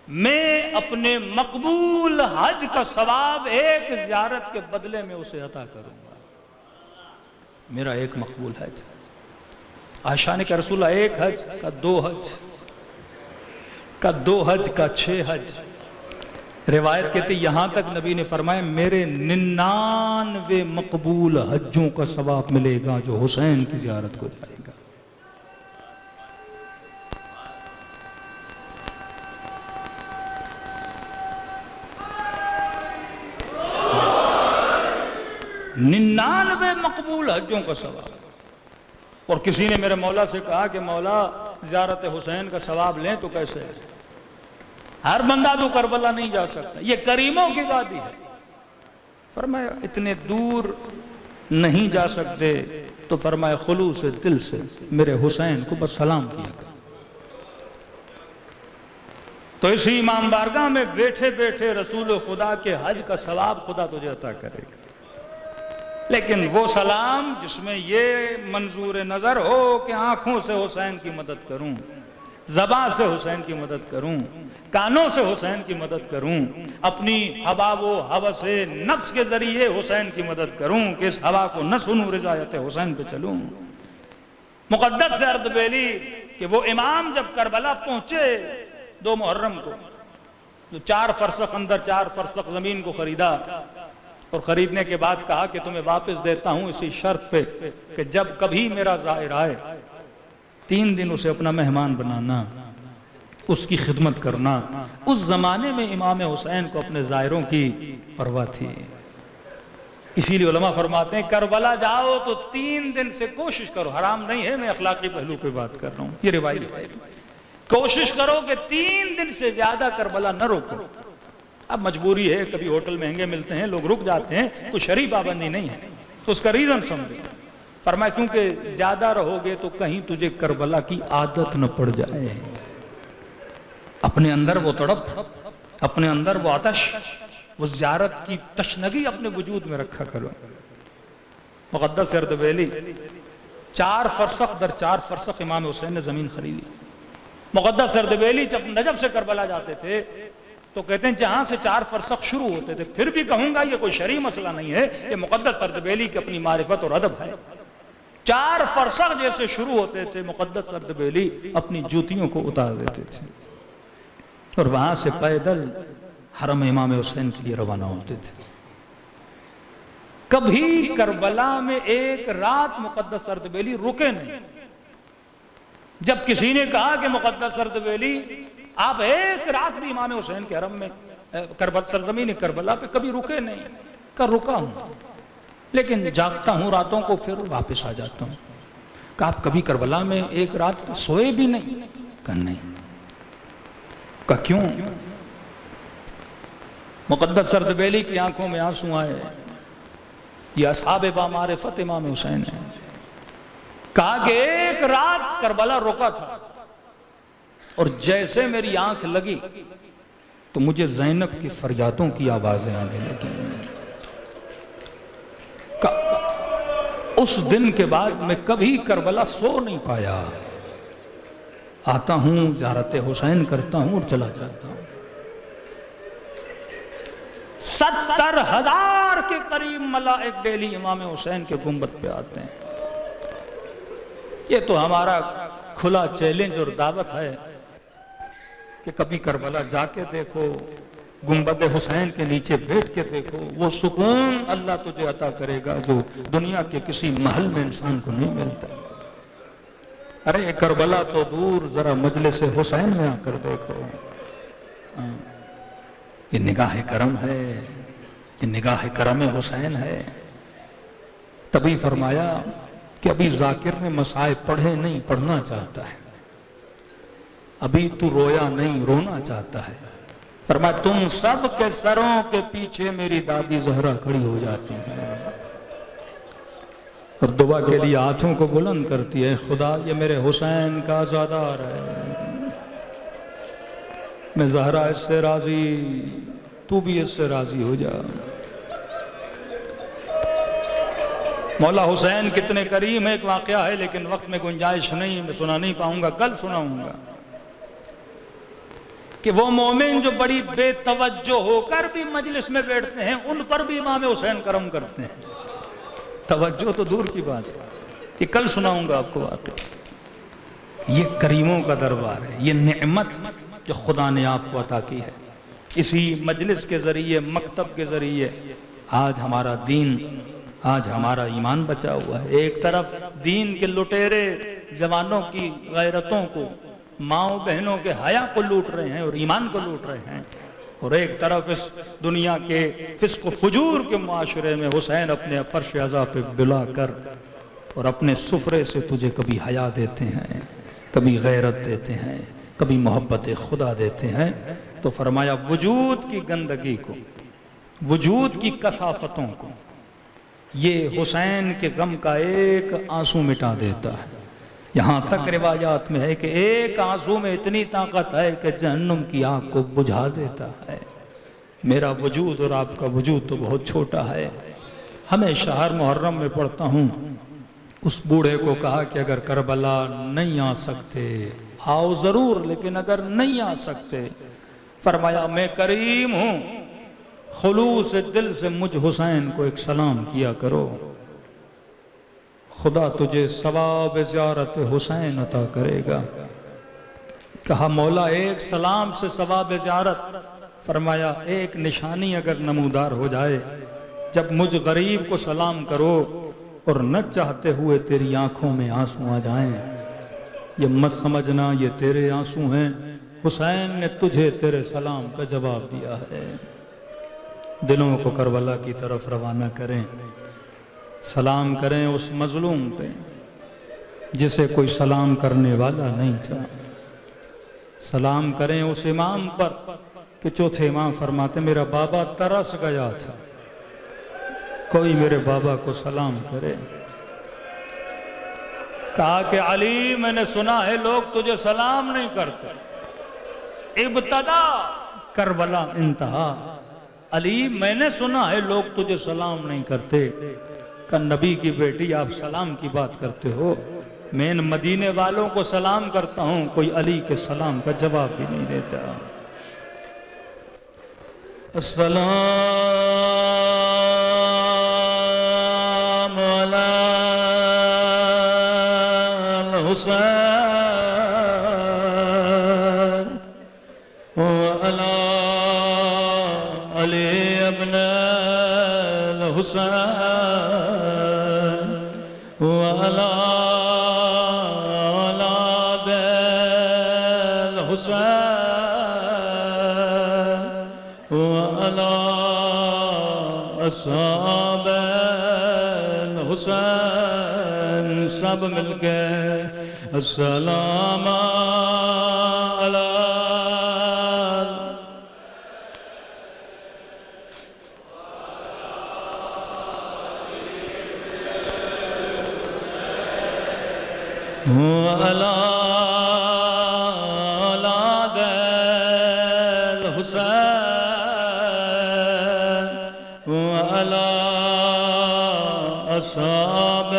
میں اپنے مقبول حج کا ثواب ایک زیارت کے بدلے میں اسے عطا کروں گا۔ میرا ایک مقبول حج۔ عائشہ نے کہا رسول اللہ ایک حج کا 2 حج کا 2 حج کا 6 حج۔ روایت کہتی یہاں تک نبی نے فرمایا میرے 99 مقبول حجوں کا ثواب ملے گا جو حسین کی زیارت کو جائے گا۔ 99 مقبول حجوں کا ثواب۔ اور کسی نے میرے مولا سے کہا کہ مولا زیارت حسین کا ثواب لیں تو کیسے؟ ہر بندہ تو کربلا نہیں جا سکتا، یہ کریموں کی وادی ہے۔ فرمایا اتنے دور نہیں جا سکتے تو فرمایا خلوص دل سے میرے حسین کو بس سلام کیا کر. تو اسی امام بارگاہ میں بیٹھے بیٹھے رسول خدا کے حج کا ثواب خدا تجھے عطا کرے گا. لیکن وہ سلام جس میں یہ منظور نظر ہو کہ آنکھوں سے حسین کی مدد کروں، زبان سے حسین کی مدد کروں، کانوں سے حسین کی مدد کروں، اپنی ہوا و ہوس نفس کے ذریعے حسین کی مدد کروں کہ اس ہوا کو نہ سنوں، رضایت حسین پہ چلوں. مقدس سے اردبیلی کہ وہ امام جب کربلا پہنچے 2 محرم کو، تو 4 فرسخ اندر 4 فرسخ زمین کو خریدا، اور خریدنے کے بعد کہا کہ تمہیں واپس دیتا ہوں اسی شرط پہ کہ جب کبھی میرا زائر آئے 3 دن اسے اپنا مہمان بنانا، اس کی خدمت کرنا. اس زمانے میں امام حسین کو اپنے زائروں کی پرواہ تھی. اسی لیے علماء فرماتے ہیں کربلا جاؤ تو 3 دن سے کوشش کرو، حرام نہیں ہے، میں اخلاقی پہلو پہ بات کر رہا ہوں، یہ روایت ہے، کوشش کرو کہ 3 دن سے زیادہ کربلا نہ روکو. اب مجبوری ہے، کبھی ہوٹل مہنگے ملتے ہیں، لوگ رک جاتے ہیں، تو شرعی پابندی نہیں ہے، تو اس کا ریزن سمجھو. فرمایا کیونکہ زیادہ رہو گے تو کہیں تجھے کربلا کی عادت نہ پڑ جائے. اپنے اندر وہ تڑپ، اپنے اندر وہ آتش، وہ زیارت کی تشنگی اپنے وجود میں رکھا کرو. مقدس اردبیلی 4 فرسخ در 4 فرسخ امام حسین نے زمین خریدی. مقدس اردبیلی جب نجف سے کربلا جاتے تھے تو کہتے ہیں جہاں سے 4 فرسخ شروع ہوتے تھے، پھر بھی کہوں گا یہ کوئی شرعی مسئلہ نہیں ہے، یہ مقدس اردبیلی کی اپنی معرفت اور ادب ہے. 4 فرسخ جیسے شروع ہوتے تھے مقدس اردبیلی اپنی جوتیوں کو اتار دیتے تھے اور وہاں سے پیدل حرم امام حسین کے لیے روانہ ہوتے تھے. کبھی کربلا میں ایک رات مقدس اردبیلی رکے نہیں. جب کسی نے کہا کہ مقدس اردبیلی آپ ایک رات بھی امام حسین کے حرم میں سرزمین کربلا پہ کبھی رکے نہیں، کہ رکا ہوں لیکن جاگتا ہوں راتوں کو پھر واپس آ جاتا ہوں. کہ آپ کبھی کربلا میں ایک رات سوئے بھی نہیں؟ کہ نہیں. کہ کیوں؟ مقدس اردبیلی کی آنکھوں میں آنسو آئے. یہ اصحاب بامعرفت امام حسین ہے. کہا کہ ایک رات کربلا رکا تھا اور جیسے میری آنکھ لگی تو مجھے زینب کی فریادوں کی آوازیں آنے لگی. اس دن کے بعد میں کبھی کربلا سو نہیں پایا. آتا ہوں زیارت حسین کرتا ہوں اور چلا جاتا ہوں. 70,000 کے قریب ملائک ڈیلی امام حسین کے گنبد پہ آتے ہیں. یہ تو ہمارا کھلا چیلنج اور دعوت ہے کہ کبھی کربلا جا کے دیکھو، گنبد حسین کے نیچے بیٹھ کے دیکھو. وہ سکون اللہ تجھے عطا کرے گا جو دنیا کے کسی محل میں انسان کو نہیں ملتا. ارے کربلا تو دور، ذرا مجلس حسین میں آ کر دیکھو. یہ نگاہ کرم ہے، یہ نگاہ کرم حسین ہے. تبھی فرمایا کہ ابھی ذاکر نے مصائب پڑھے نہیں، پڑھنا چاہتا ہے. ابھی تو رویا نہیں، رونا چاہتا ہے. فرمایا تم سب کے سروں کے پیچھے میری دادی زہرا کھڑی ہو جاتی ہے اور دعا کے لیے ہاتھوں کو بلند کرتی ہے. خدا یہ میرے حسین کا عزادار ہے، میں زہرا اس سے راضی، تو بھی اس سے راضی ہو جا. مولا حسین کتنے کریم ہے. ایک واقعہ ہے لیکن وقت میں گنجائش نہیں، میں سنا نہیں پاؤں گا، کل سناؤں گا. کہ وہ مومن جو بڑی بے توجہ ہو کر بھی مجلس میں بیٹھتے ہیں ان پر بھی امام حسین کرم کرتے ہیں. توجہ تو دور کی بات ہے، یہ کل سناؤں گا آپ کو واقعہ. یہ کریموں کا دربار ہے، یہ نعمت جو خدا نے آپ کو عطا کی ہے. اسی مجلس کے ذریعے، مکتب کے ذریعے آج ہمارا دین، آج ہمارا ایمان بچا ہوا ہے. ایک طرف دین کے لٹیرے جوانوں کی غیرتوں کو، ماؤں بہنوں کے حیا کو لوٹ رہے ہیں اور ایمان کو لوٹ رہے ہیں، اور ایک طرف اس دنیا کے فسق و فجور کے معاشرے میں حسین اپنے فرش عزا پہ بلا کر اور اپنے سفرے سے تجھے کبھی حیا دیتے ہیں، کبھی غیرت دیتے ہیں، کبھی محبت خدا دیتے ہیں. تو فرمایا وجود کی گندگی کو وجود کی کثافتوں کو یہ حسین کے غم کا ایک آنسو مٹا دیتا ہے۔ یہاں تک روایات میں ہے کہ ایک آنسو میں اتنی طاقت ہے کہ جہنم کی آگ کو بجھا دیتا ہے۔ میرا وجود اور آپ کا وجود تو بہت چھوٹا ہے۔ ہمیشہ ہر محرم میں پڑھتا ہوں، اس بوڑھے کو کہا کہ اگر کربلا نہیں آ سکتے آؤ ضرور، لیکن اگر نہیں آ سکتے فرمایا میں کریم ہوں، خلوص دل سے مجھ حسین کو ایک سلام کیا کرو، خدا تجھے ثواب زیارت حسین عطا کرے گا۔ کہا مولا ایک سلام سے ثواب زیارت؟ فرمایا ایک نشانی اگر نمودار ہو جائے، جب مجھ غریب کو سلام کرو اور نہ چاہتے ہوئے تیری آنکھوں میں آنسو آ جائیں، یہ مت سمجھنا یہ تیرے آنسو ہیں، حسین نے تجھے تیرے سلام کا جواب دیا ہے۔ دلوں کو کربلا کی طرف روانہ کریں، سلام کریں اس مظلوم پہ جسے کوئی سلام کرنے والا نہیں تھا، سلام کریں اس امام پر کہ چوتھے امام فرماتے میرا بابا ترس گیا تھا، کوئی میرے بابا کو سلام کرے۔ کہا کہ علی میں نے سنا ہے لوگ تجھے سلام نہیں کرتے، ابتدا کربلا انتہا، علی میں نے سنا ہے لوگ تجھے سلام نہیں کرتے۔ کہ نبی کی بیٹی آپ سلام کی بات کرتے ہو، میں ان مدینے والوں کو سلام کرتا ہوں، کوئی علی کے سلام کا جواب بھی نہیں دیتا۔ السلام علی الحسین وعلی علی ابن الحسین وعلی اولاد الحسین وعلی اصحاب الحسین، سب مل کے السلام علی وعلی اولاد الحسین وعلی اصحاب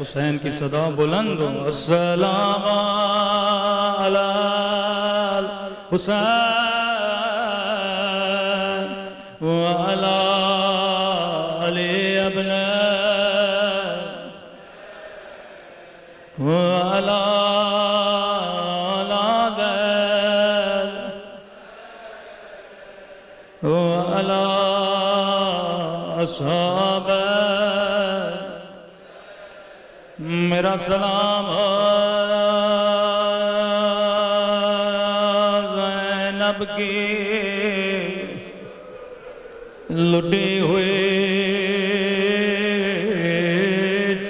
حسین کی صدا بلند ہو، السلام علی الحسین وعلی علی ابن وعلی اولاد وعلی اصحاب، میرا سلام زینب کی لٹی ہوئی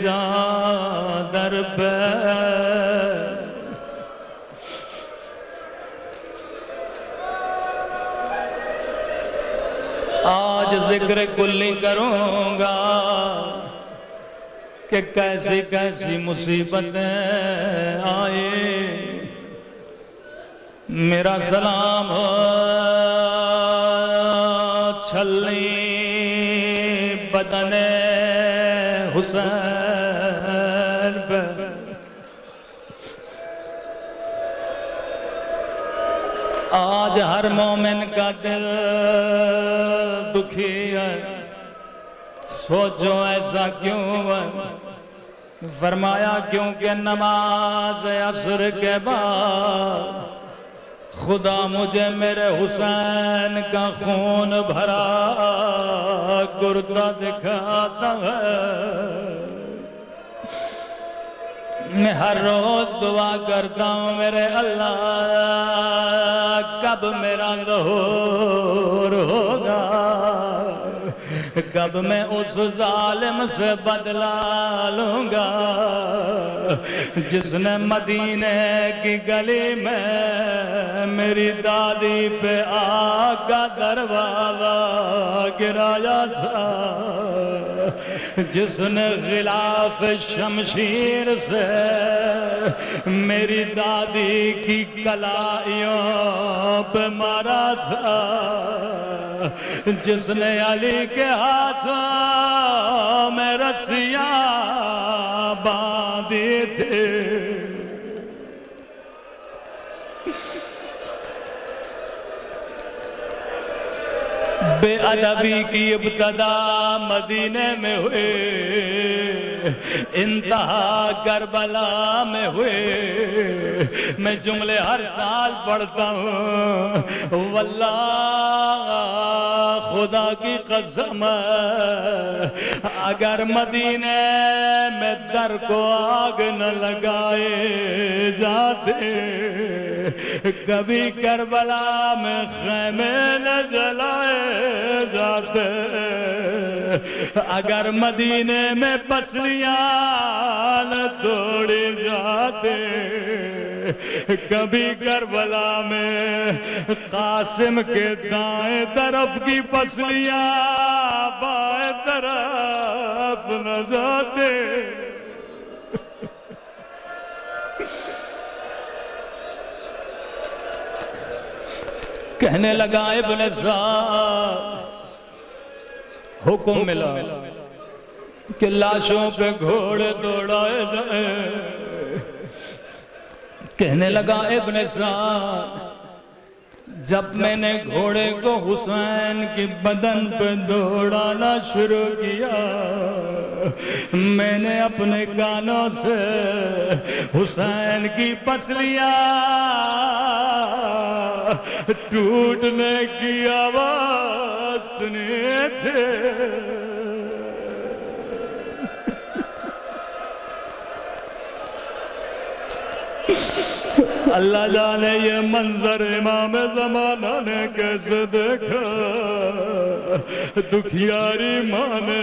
چادر پہ، آج ذکر کلی کروں گا کہ کیسی کیسی مصیبتیں آئے۔ میرا سلام چھلنی بدن حسین پہ، آج ہر مومن کا دل دکھی ہے، سوچو ایسا کیوں ہے؟ فرمایا کیونکہ نماز عصر کے بعد خدا مجھے میرے حسین کا خون بھرا کرتا دکھاتا ہے۔ میں ہر روز دعا کرتا ہوں میرے اللہ کب میرا ظہور ہوگا، کب میں اس ظالم سے بدلا لوں گا جس نے مدینے کی گلی میں میری دادی پہ آگ کا دروازہ گرایا تھا، جس نے غلاف شمشیر سے میری دادی کی کلائیوں پہ مارا تھا، جس نے علی کے ہاتھوں میں رسیاں باندھی تھی، بے ادبی کی ابتدا مدینے میں ہوئے، انتہا کربلا میں ہوئے۔ میں جملے ہر سال پڑھتا ہوں، واللہ خدا کی قسم اگر مدینے میں در کو آگ نہ لگائے جاتے، کبھی کربلا میں خیمے نہ جلائے جاتے، اگر مدینے میں پسلیاں نہ توڑی جاتے، کبھی کربلا میں قاسم کے دائیں طرف کی پسلیاں بائیں طرف نہ جاتے۔ کہنے لگا ابن سعد، حکم ملا کہ لاشوں پہ گھوڑے دوڑائے جائیں۔ کہنے لگا ابن سعد، جب میں نے گھوڑے کو حسین کی بدن پہ دوڑانا شروع کیا، میں نے اپنے کانوں سے حسین کی پسلیاں ٹوٹنے کی آواز سنے تھے۔ اللہ جانے یہ منظر امام زمانہ نے کیسے دیکھا، دکھیاری ماں نے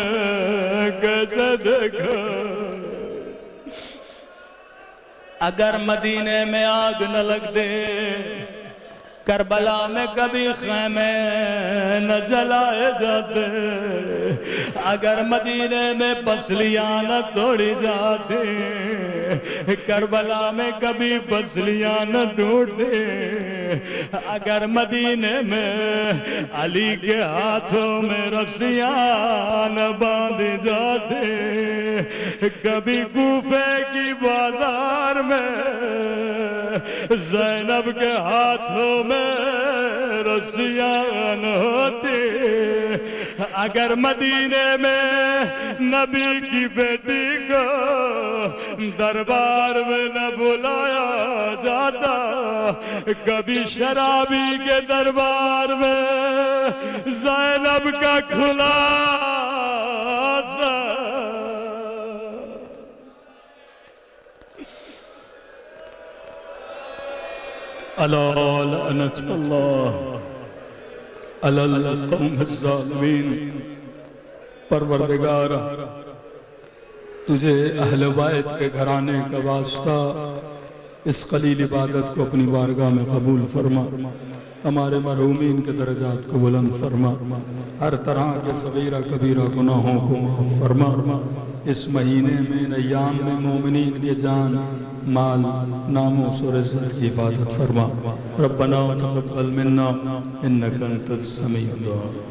کیسے دیکھا۔ اگر مدینے میں آگ نہ لگ دے، کربلا میں کبھی خیمے نہ جلائے جاتے، اگر مدینے میں پسلیاں نہ توڑی جاتی، کربلا میں کبھی پسلیاں نہ ٹوٹتے، اگر مدینے میں علی کے ہاتھوں میں رسیاں نہ باندھی جاتے، کبھی کوفے کی بازار میں زینب کے ہاتھوں میں رسیاں نہ ہوتی، اگر مدینے میں نبی کی بیٹی کو دربار میں نہ بلایا جاتا، کبھی شرابی کے دربار میں زینب کا کھلا الا لعنت اللہ علی القوم الظالمین۔ پروردگار تجھے اہل بیت کے گھرانے کا واسطہ اس قلیل عبادت کو اپنی بارگاہ میں قبول فرما، ہمارے مرحومین کے درجات کو بلند فرما، ہر طرح کے صغیرہ کبیرہ گناہوں کو معاف فرما۔ اس مہینے میں ان ایام میں مومنین کے جان، مال، ناموس اور عزت کی حفاظت فرما۔ ربنا تقبل منا انک انت السمیع الدعاء۔